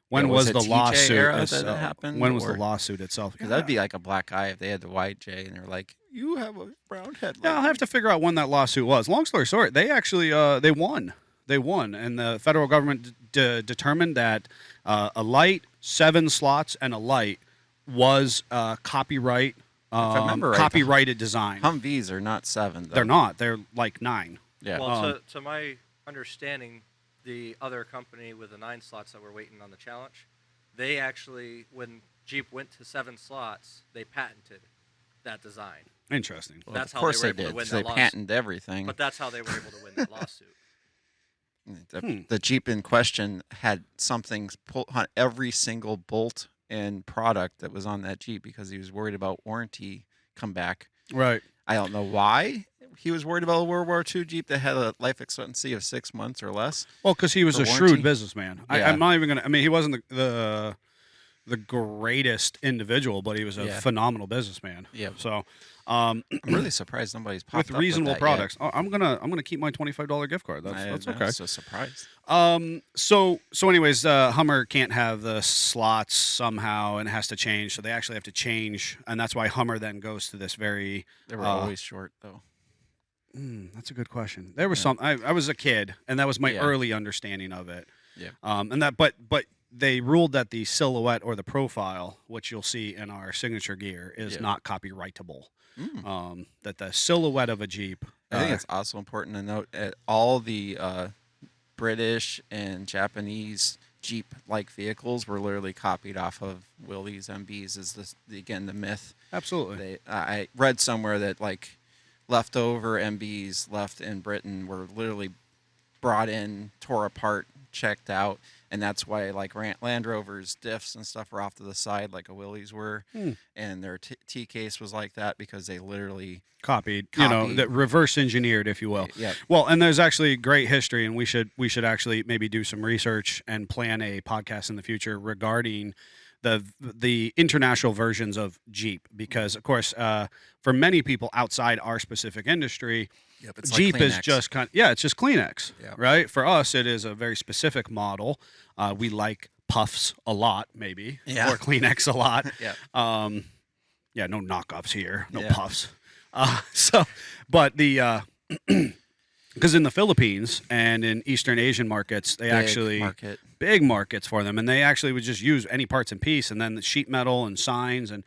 when was was it the TJ lawsuit era that it itself? happened, When was the or- lawsuit itself? Because that'd be like a black eye if they had the YJ and they're like, you have a brown headlight. Yeah, I'll have to figure out when that lawsuit was. Long story short, they actually they won. They won, and the federal government determined that a light, 7 slots, and a light was copyright. I remember right, copyrighted design. Humvees are not 7, though. They're not. They're like 9. Yeah. Well, to my understanding, the other company with the 9 slots that were waiting on the challenge, they actually, when Jeep went to 7 slots, they patented that design. Interesting. Well, That's of how course they were they able did. to win 'Cause that they lawsuit. patented everything. But that's how they were able to win that lawsuit. The Jeep in question had something pull on every single bolt and product that was on that Jeep because he was worried about warranty come back. Right. I don't know why he was worried about a World War II Jeep that had a life expectancy of 6 months or less. Well, because he was For a warranty? shrewd businessman. Yeah. I'm not even gonna. I mean, he wasn't the greatest individual, but he was a Yeah. phenomenal businessman. Yeah. So, I'm really surprised nobody's popped with up reasonable that products, I'm gonna keep my $25 gift card. Yet. That's I'm okay. so surprised. So anyways, Hummer can't have the slots somehow, and it has to change. So they actually have to change, and that's why Hummer then goes to this very. They were always short, though. That's a good question. There was some. I was a kid, and that was my Yeah. early understanding of it. Yeah. And that, but they ruled that the silhouette or the profile, which you'll see in our signature gear, is Yeah. not copyrightable. Mm. That the silhouette of a Jeep. I think it's also important to note that all the British and Japanese Jeep-like vehicles were literally copied off of Willys MBs. Is this again the myth? Absolutely. I read somewhere that like leftover MBs left in Britain were literally brought in, tore apart, checked out, and that's why like Land Rover's diffs and stuff were off to the side like a Willys were, and their T case was like that because they literally Copied, you know, Copied. that reverse engineered, if you will. Yeah. Well, and there's actually great history, and we should actually maybe do some research and plan a podcast in the future regarding the international versions of Jeep, because of course, for many people outside our specific industry, Yep, it's like Jeep is Kleenex. just it's just Kleenex, Yeah. right? For us, it is a very specific model. We like Puffs a lot, maybe, Yeah. or Kleenex a lot. Yeah. Yeah, no knockoffs here, no Yeah. Puffs. But the because in the Philippines and in Eastern Asian markets, they Big actually market. big markets for them, and they actually would just use any parts and piece, and then the sheet metal and signs, and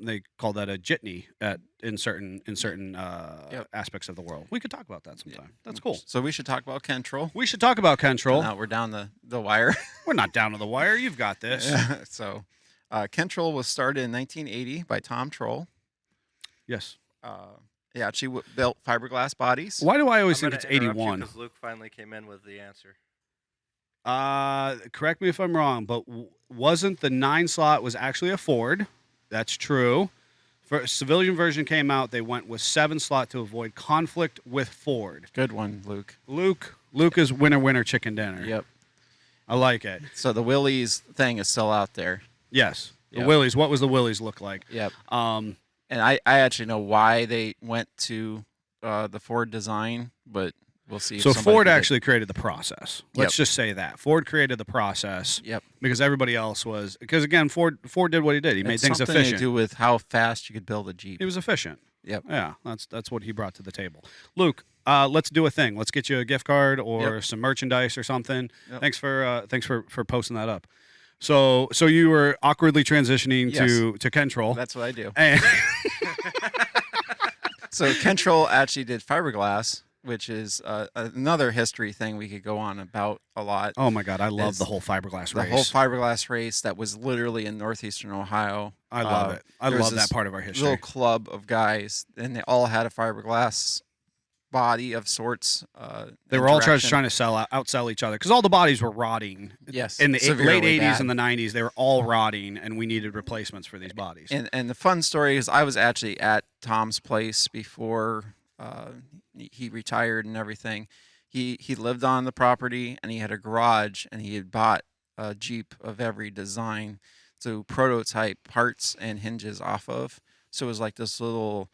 they call that a jitney in certain aspects of the world. We could talk about that sometime. That's cool. So we should talk about Kentrol. We should talk about Kentrol. Now we're down the wire. We're not down to the wire. You've got this. So Kentrol was started in 1980 by Tom Troll. Yes. He actually built fiberglass bodies. Why do I always I'm think it's gonna interrupt you 81? 'cause Luke finally came in with the answer. Correct me if I'm wrong, but wasn't the 9 slot was actually a Ford? That's true. For civilian version came out, they went with 7 slot to avoid conflict with Ford. Good one, Luke. Luke is winner chicken dinner. Yep. I like it. So the Willys thing is still out there. Yes. The Yep. Willys. What was the Willys look like? Yep. Um, And I actually know why they went to the Ford design, but we'll see. If so somebody Ford can get- actually created the process. Let's just say that Ford created the process. Yep. Because everybody else was because again Ford did what he did. He made It's things something efficient. to do with how fast you could build a Jeep. He was efficient. Yep. Yeah, that's what he brought to the table. Luke, let's do a thing. Let's get you a gift card or Yep. some merchandise or something. Yep. Thanks for posting that up. So you were awkwardly transitioning to Kentrol. That's what I do. And So Kentrol actually did fiberglass, which is another history thing we could go on about a lot. oh my God, I love Is the whole fiberglass The race. whole fiberglass race that was literally in northeastern Ohio. I love it. I there was love that this part of our history. Little club of guys, and they all had a fiberglass body of sorts. They were all interaction. trying to outsell each other because all the bodies were rotting. Yes, In the severely late 80s bad. and the 90s, they were all rotting, and we needed replacements for these bodies. And the fun story is I was actually at Tom's place before he retired and everything. He lived on the property, and he had a garage, and he had bought a Jeep of every design to prototype parts and hinges off of. So it was like this little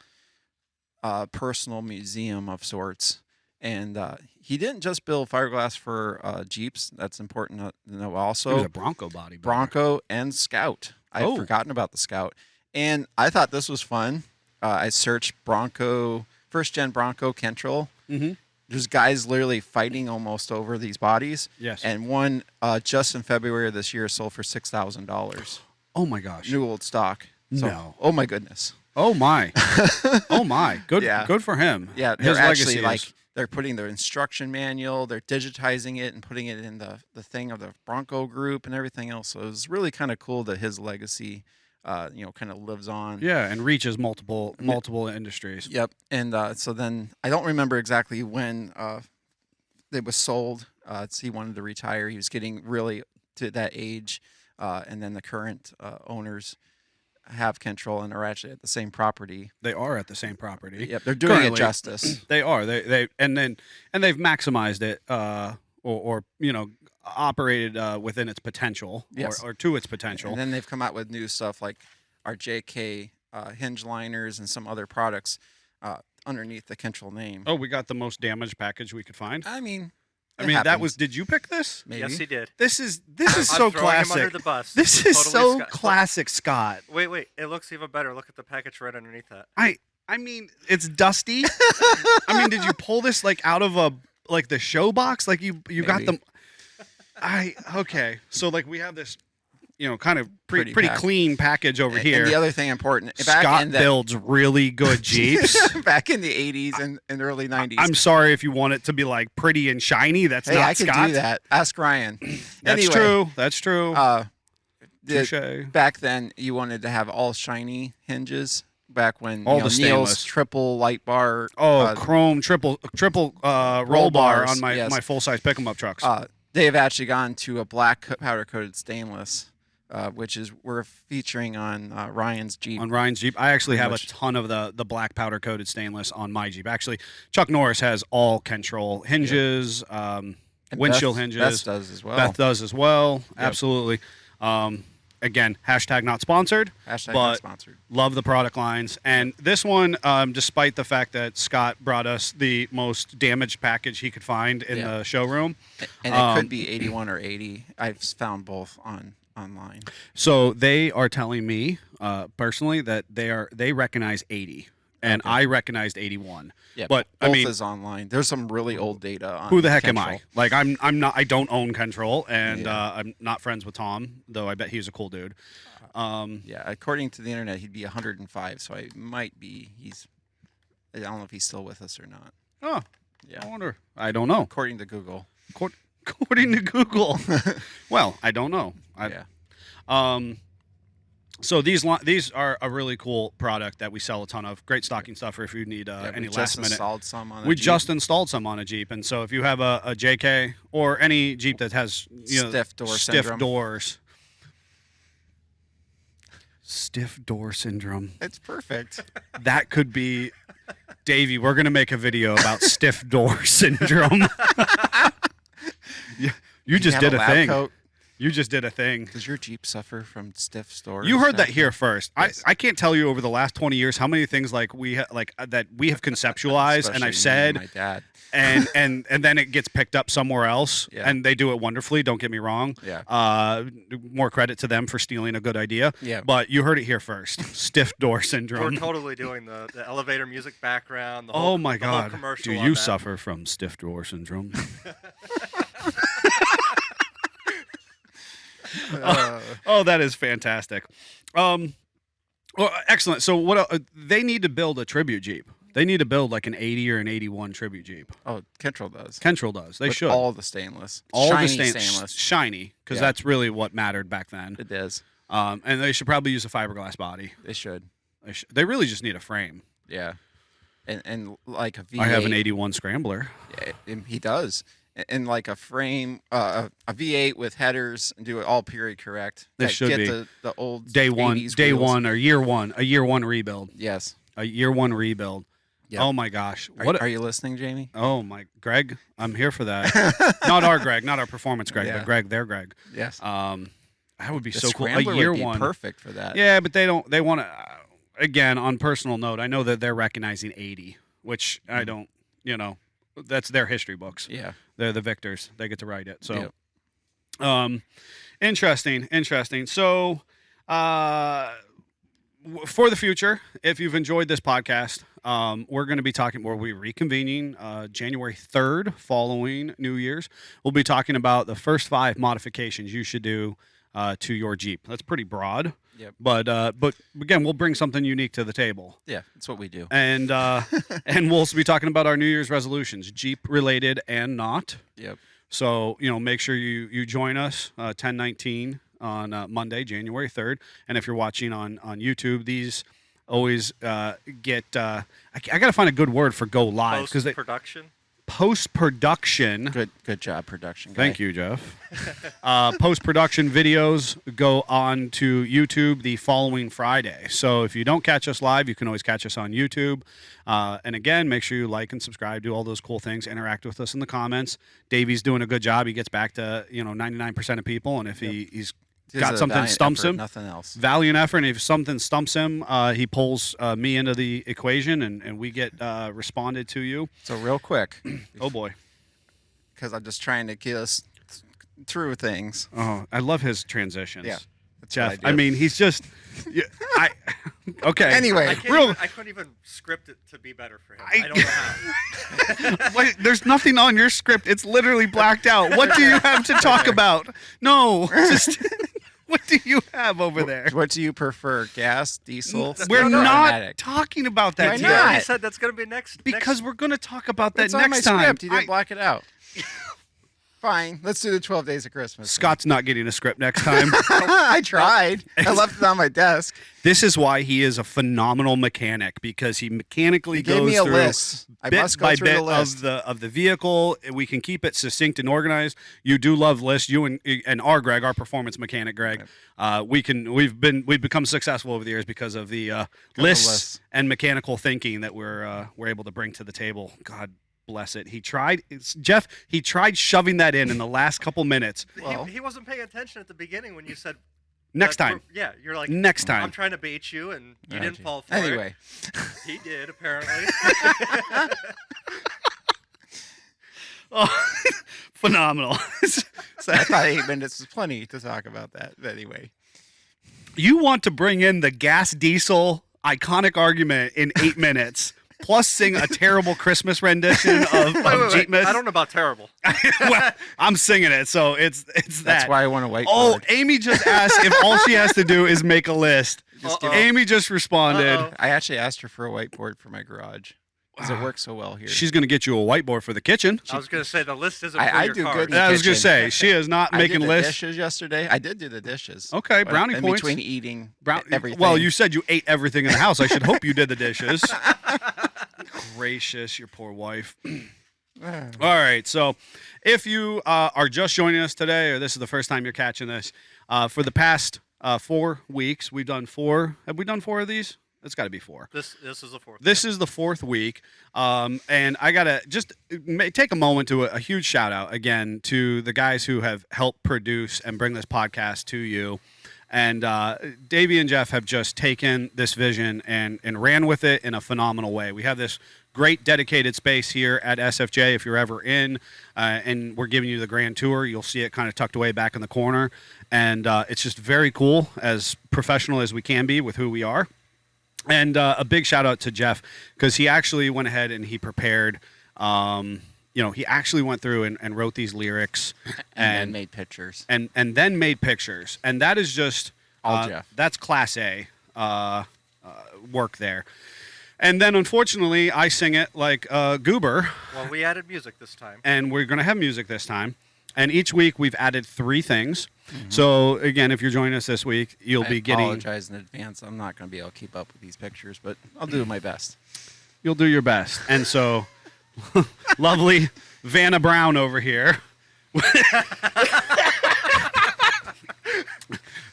personal museum of sorts. And he didn't just build fiberglass for Jeeps. That's important to know also. It was a Bronco body. Bronco and Scout. I'd Oh. forgotten about the Scout. And I thought this was fun. I searched Bronco, first gen Bronco Kentrol. Mm-hmm. There's guys literally fighting almost over these bodies. Yes. And one just in February of this year sold for $6,000. Oh my gosh. New old stock. So, No. Oh my goodness. Oh my. Oh my. Good. Yeah. Good for him. Yeah, they're His actually legacy is- they're putting their instruction manual, they're digitizing it and putting it in the thing of the Bronco group and everything else. So it was really kind of cool that his legacy, kind of lives on. Yeah, and reaches multiple industries. Yep. And so then I don't remember exactly when it was sold. He wanted to retire. He was getting really to that age, and then the current owners have Kentrol and are actually at the same property. They are at the same property. Yep, they're doing Currently. it justice. They are. They've maximized it, or operated within its potential, Yes. or to its potential. And then they've come out with new stuff like our JK hinge liners and some other products underneath the Kentrol name. Oh, we got the most damaged package we could find. I mean, I it mean, that happens. was. Did you pick this? Maybe. Yes, he did. This is I'm so throwing him under classic. the bus. This is Totally so Scott. classic, Scott. Wait. It looks even better. Look at the package right underneath that. I mean, it's dusty. I mean, did you pull this like out of the show box? Like you got Maybe. them. Okay. So like we have this, kind of pretty Pretty pack- clean package over here. And the other thing important, back Scott in the, builds really good Jeeps. back in the 80s and early 90s. I'm sorry if you want it to be like pretty and shiny. That's hey, not I could Scott. do that. Ask Ryan. That's Anyway, true. That's true. Touche. Back then, you wanted to have all shiny hinges. Back when All the Neil's stainless. triple light bar. Chrome triple roll bar bars, on my, yes. my full size pick 'em up trucks. They have actually gone to a black powder coated stainless, which is we're featuring on Ryan's Jeep. On Ryan's Jeep, I actually have a much. ton of the black powder coated stainless on my Jeep. Actually, Chuck Norris has all Kentrol hinges, And windshield Beth- hinges. Beth does as well. Beth does as well. Absolutely. Again, hashtag not sponsored. Hashtag but not sponsored. Love the product lines. And this one, despite the fact that Scott brought us the most damaged package he could find in Yeah. the showroom. And it could be 81 or 80. I've found both online. So they are telling me personally that they recognize 80, and Okay. I recognized 81. Yeah, But both I mean, is online. There's some really old data on who the heck am Kentrol. I? Like I'm not. I don't own Kentrol, and Yeah. I'm not friends with Tom, though I bet he's a cool dude. Yeah, according to the internet, he'd be 105. So I might be. I don't know if he's still with us or not. Oh, Yeah, I wonder. I don't know. according to Google. According to Google. Well, I don't know. Yeah. So these are a really cool product that we sell a ton of. Great stocking stuffer if you need Yeah, any we last just minute. installed some on. We a Jeep. just installed some on a Jeep, and so if you have a JK or any Jeep that has Stiff door stiff syndrome. doors, stiff door syndrome, It's perfect. that could be Davey. We're gonna make a video about stiff door syndrome. You just have did a a lab thing. coat. You just did a thing. Does your Jeep suffer from stiff store? You heard that here first. Yes. I can't tell you over the last 20 years how many things like that we have conceptualized and I've said My dad. and then it gets picked up somewhere else Yeah. and they do it wonderfully. Don't get me wrong. Yeah. More credit to them for stealing a good idea. Yeah. But you heard it here first. Stiff door We're syndrome. totally doing the elevator music background. The Oh whole, my the whole God. commercial Do on you that. suffer from stiff door syndrome? Oh, that is fantastic. Well, excellent. So what they need to build a tribute Jeep. They need to build like an 80 or an 81 tribute Jeep. Oh, Kentrell does. Kentrell does. They With should. all the stainless. All Shiny the stainless. shiny, because Yeah. that's really what mattered back then. It is. And they should probably use a fiberglass body. They should. They really just need a frame. Yeah. And like a V8. I have an 81 Scrambler. Yeah, and he does. And like a frame, a V8 with headers, and do it all period correct. This should get be. the old Day 80s one, wheels. or year one, a year one rebuild. Yes. A year one rebuild. Yep. Oh my gosh. Are you listening, Jamie? Oh my, Greg, I'm here for that. Not our Greg, not our performance Greg, Yeah. but Greg, their Greg. Yes. That would be The so cool. A Scrambler year would be one. perfect for that. Yeah, but they don't. They want to. Again, on personal note, I know that they're recognizing 80, which I don't. You know, that's their history books. Yeah. They're the victors. They get to write it. So, Yep. interesting. So, for the future, if you've enjoyed this podcast, we're going to be talking more. We'll be reconvening January 3rd, following New Year's. We'll be talking about the first 5 modifications you should do to your Jeep. That's pretty broad. Yep. But again, we'll bring something unique to the table. Yeah, that's what we do. And and we'll also be talking about our New Year's resolutions, Jeep related and not. Yep. So, make sure you join us 10/19 on Monday, January 3rd. And if you're watching on YouTube, these always get I got to find a good word for go live, because Production. Post-production. Good job, production guy. Thank you, Jeff. Post-production videos go on to YouTube the following Friday. So if you don't catch us live, you can always catch us on YouTube. And again, make sure you like and subscribe, do all those cool things, interact with us in the comments. Davey's doing a good job. He gets back to 99% of people, and if he's It's got a something valiant stumps effort, him, Nothing else. valiant effort, and if something stumps him, he pulls me into the equation, and we get responded to you. So real quick, Oh boy. because I'm just trying to get us through things. Oh, I love his transitions. Yeah, that's Jeff. what I I do. mean, he's just. Okay. Anyway, I couldn't even script it to be better for him. I don't know how. Wait, there's nothing on your script. It's literally blacked out. What do you have to talk about? No, just what do you have over there? What do you prefer, gas, diesel? We're No, no, not automatic? talking about Why that You not? yet. already said that's going to be next. Because we're going to talk about that It's on my next time. script. You didn't block it out. Fine. Let's do the 12 Days of Christmas. Scott's not getting a script next time. I tried. I left it on my desk. This is why he is a phenomenal mechanic, because he mechanically He gave goes me a through list. I bit must go by through bit the list. of the vehicle. We can keep it succinct and organized. You do love lists. You and our Greg, our performance mechanic, Greg. We've become successful over the years because of the lists and mechanical thinking that we're able to bring to the table. God bless it. He tried shoving that in the last couple minutes. Well- He wasn't paying attention at the beginning when you said Next that- time. Yeah, you're like Next time. I'm trying to bait you, and you Oh, didn't gee. fall for it. Anyway, He did apparently. Oh, phenomenal. So, I thought 8 minutes was plenty to talk about that. But anyway, you want to bring in the gas diesel iconic argument in 8 minutes, plus sing a terrible Christmas rendition of Wait. Jeepmas? I don't know about terrible. Well, I'm singing it, so it's that. that's why I want to whiteboard. Oh, Amy just asked if all she has to do is make a list. Uh-oh. Amy just responded. Uh-oh. I actually asked her for a whiteboard for my garage because it works so well here. She's going to get you a whiteboard for the kitchen. I was going to say the list isn't for I your do cars. good in the I was going to kitchen. say, she is not I making did the lists. dishes yesterday. I did do the dishes. Okay, But brownie in points. between eating everything. Well, you said you ate everything in the house. I should hope you did the dishes. Gracious, your poor wife. All right, so if you are just joining us today, or this is the first time you're catching this, for the past 4 weeks, we've done 4. Have we done 4 of these? It's got to be 4. This is the fourth. This is the 4th week, and I gotta just take a moment to a huge shout out again to the guys who have helped produce and bring this podcast to you. And Davey and Jeff have just taken this vision and ran with it in a phenomenal way. We have this great dedicated space here at SFJ. If you're ever in, and we're giving you the grand tour, you'll see it kind of tucked away back in the corner, and it's just very cool, as professional as we can be with who we are. And a big shout out to Jeff, because he actually went ahead and he prepared, he actually went through and wrote these lyrics and then made pictures. and then made pictures, and that is just All Jeff. That's class A work there. And then unfortunately, I sing it like Goober, Well, we added music this time. and we're going to have music this time. And each week we've added 3 things. So again, if you're joining us this week, you'll be I getting. apologize in advance. I'm not going to be able to keep up with these pictures, but I'll do my best. You'll do your best. And so, lovely Vanna Brown over here.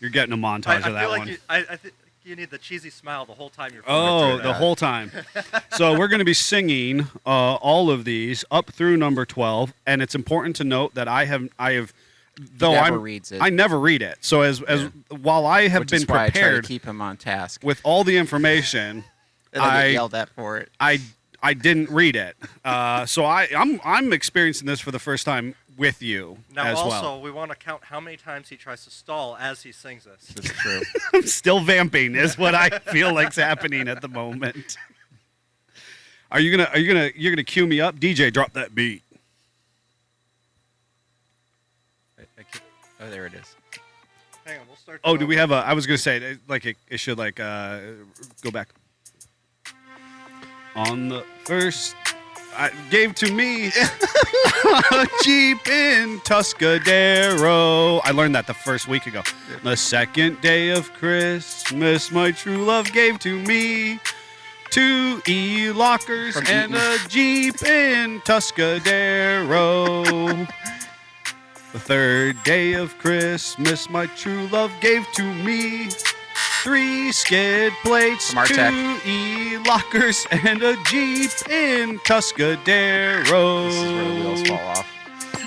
You're getting a montage of that feel one. like I think you need the cheesy smile the whole time you're. Oh, the whole time. So we're going to be singing all of these up through number 12, and it's important to note that I have, though never reads it. I never read it. So as while I have Which been is why I try prepared to keep him on task. with all the information, And I get yelled at for it. I didn't read it. So I'm experiencing this for the first time with you Now, as also, well. we want to count how many times he tries to stall as he sings this. That's true. I'm still vamping is what I feel like's happening at the moment. You're gonna cue me up? DJ, drop that beat. Oh, there it is. Hang on, we'll start. Oh, that do we over. have I was gonna say it should go back. On the first, gave to me a Jeep in Tuscadero. I learned that the first week ago. The second day of Christmas, my true love gave to me 2 e-lockers From and Eaton. a Jeep in Tuscadero. The third day of Christmas, my true love gave to me 3 skid plates, From 2 Artec. e-lockers, and a Jeep in Tuscadero. This is where the wheels fall off.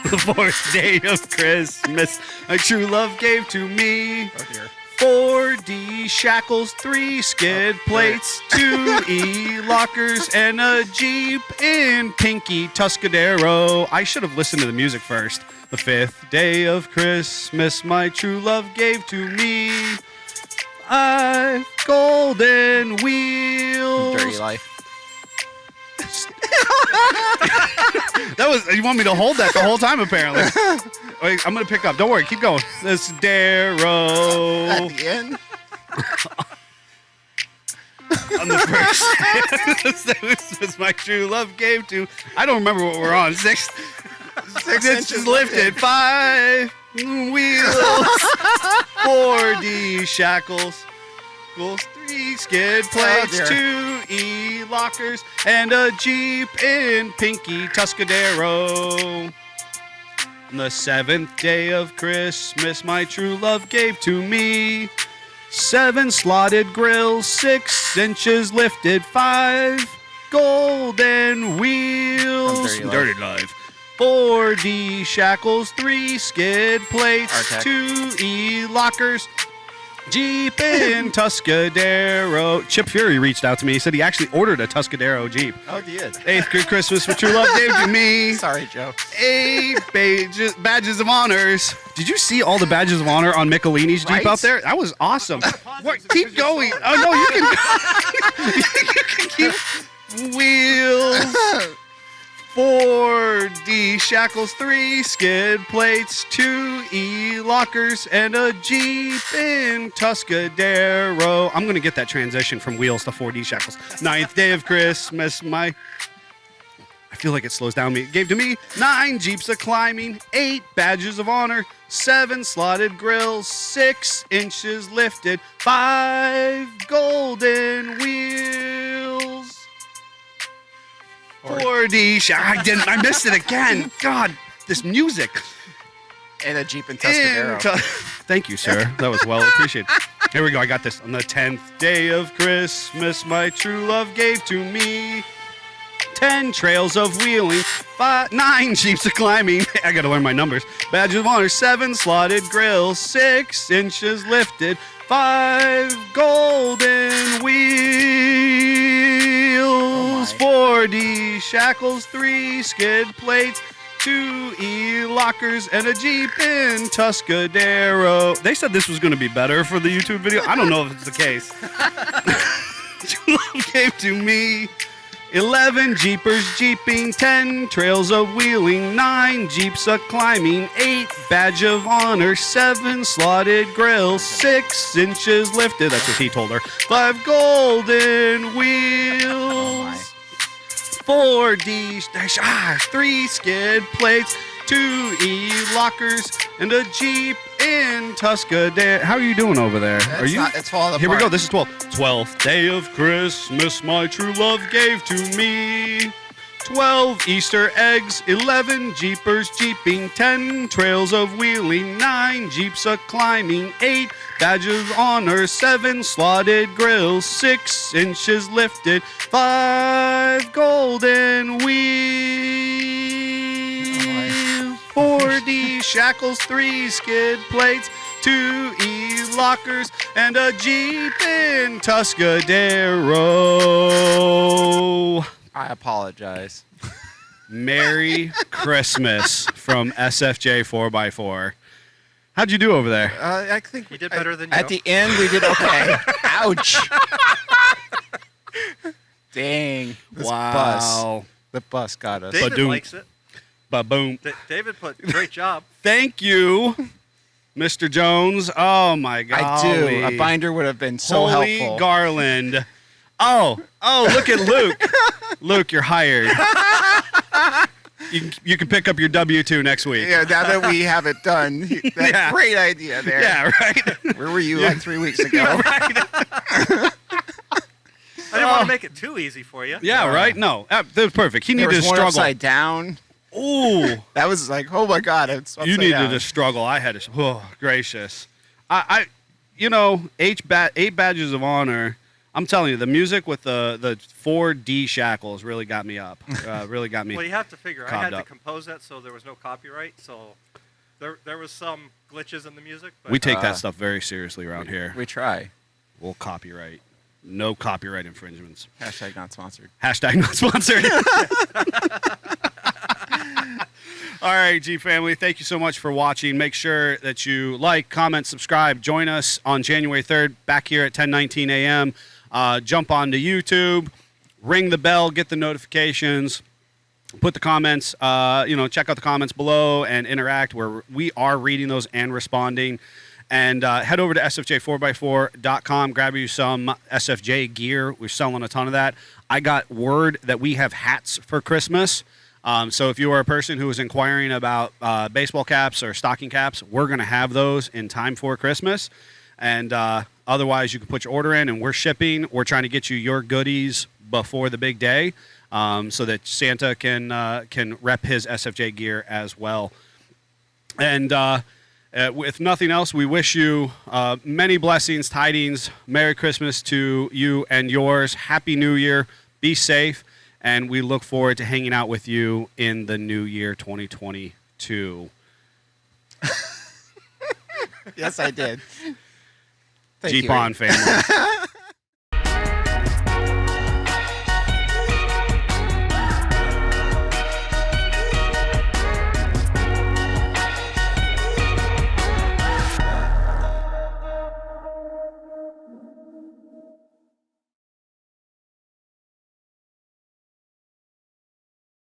The 4th day of Christmas, my true love gave to me Oh, dear. 4D shackles, 3 skid plates, 2 e-lockers, and a Jeep in Pinky Tuscadero. I should have listened to the music first. The 5th day of Christmas, my true love gave to me 5 golden wheels. Dirty life. That was, you want me to hold that the whole time, apparently. Wait, I'm going to pick up. Don't worry. Keep going. This Darrow. At the end? On the first. This was my true love gave to. I don't remember what we're on. 6 inches lifted. 5 wheels. 4D shackles. 3 skid plates, dear. 2 e-lockers, and a Jeep in Pinky Tuscadero. On the 7th day of Christmas, my true love gave to me 7 slotted grills, 6 inches lifted, 5 golden wheels. From Dirty Life. 4D shackles, 3 skid plates, Artec. 2 e-lockers, Jeep in Tuscadero. Chip Fury reached out to me. He said he actually ordered a Tuscadero Jeep. Oh, did. 8th good Christmas for true love gave to me. Sorry, Joe. 8 badges of honors. Did you see all the badges of honor on Michelini's Jeep Right? out there? That was awesome. What? Keep going. Oh no, you can keep wheels. 4D shackles, 3 skid plates, 2 e-lockers, and a Jeep in Tuscadero. I'm going to get that transition from wheels to 4D shackles. 9th day of Christmas, I feel like it slows down me. It gave to me 9 Jeeps of climbing, 8 badges of honor, 7 slotted grills, 6 inches lifted, 5 golden wheels. 4D. I missed it again. God, this music. And a Jeep in Tuscadero. Thank you, sir. That was well appreciated. Here we go. I got this. On the 10th day of Christmas, my true love gave to me 10 trails of wheeling, 9 Jeeps of climbing. I got to learn my numbers. Badge of honor, 7 slotted grills, 6 inches lifted, 5 golden wheels, 4D shackles, 3 skid plates, 2 e-lockers, and a Jeep in Tuscadero. They said this was going to be better for the YouTube video. I don't know if it's the case. True love gave to me 11 Jeepers Jeeping, 10 Trails of Wheeling, 9 Jeeps a Climbing, 8 Badge of Honor, 7 Slotted Grills, 6 inches lifted, that's what he told her, 5 Golden Wheels, 4 3 skid plates, 2 E-lockers, and a Jeep in Tuscadero. How are you doing over there? Are you? It's falling apart. Here we go. This is 12. 12th day of Christmas, my true love gave to me. 12 Easter eggs, 11 Jeepers Jeeping, 10 Trails of Wheeling, 9 Jeeps a Climbing, 8 Badge of Honor, 7 Slotted Grills, 6 inches lifted, 5 Golden Wheels, 4D shackles, 3 skid plates, 2 E-lockers, and a Jeep in Tuscadero. I apologize. Merry Christmas from SFJ 4x4. How'd you do over there? I think You did better than you. at the end we did okay. Ouch! Dang! This bus. The bus got us. David Ba-doom. likes it. Ba-boom. David put great job. Thank you, Mr. Jones. Oh, my God. I do. A binder would have been so Holy helpful. Garland. Oh, look at Luke. Luke, you're hired. You can pick up your W-2 next week. Yeah, now that we have it done, that's Yeah. great idea there. Yeah, right? Where were you like 3 weeks ago? I didn't want to make it too easy for you. Yeah, right? No, that was perfect. He There needed was to one struggle. upside down. Ooh. That was like, oh my God, it's upside You needed down. to struggle. I had to. Oh, gracious. I 8 badges of honor. I'm telling you, the music with the 4D shackles really got me up. Really got me. Well, you have to figure. I calmed had to up. compose that, so there was no copyright. So there was some glitches in the music. But We take that stuff very seriously around here. We try. We'll copyright. No copyright infringements. Hashtag not sponsored. Hashtag not sponsored. All right, G family, thank you so much for watching. Make sure that you like, comment, subscribe. Join us on January 3rd back here at 10:19 a.m. Jump onto YouTube, ring the bell, get the notifications, put the comments, check out the comments below and interact where we are reading those and responding. And head over to sfj4x4.com, grab you some SFJ gear. We're selling a ton of that. I got word that we have hats for Christmas. So if you are a person who is inquiring about baseball caps or stocking caps, we're going to have those in time for Christmas. And otherwise, you can put your order in, and we're shipping. We're trying to get you your goodies before the big day so that Santa can rep his SFJ gear as well. And if nothing else, we wish you many blessings, tidings, Merry Christmas to you and yours. Happy New Year. Be safe. And we look forward to hanging out with you in the new year 2022. Yes, I did. Thank Jeep you. on, family.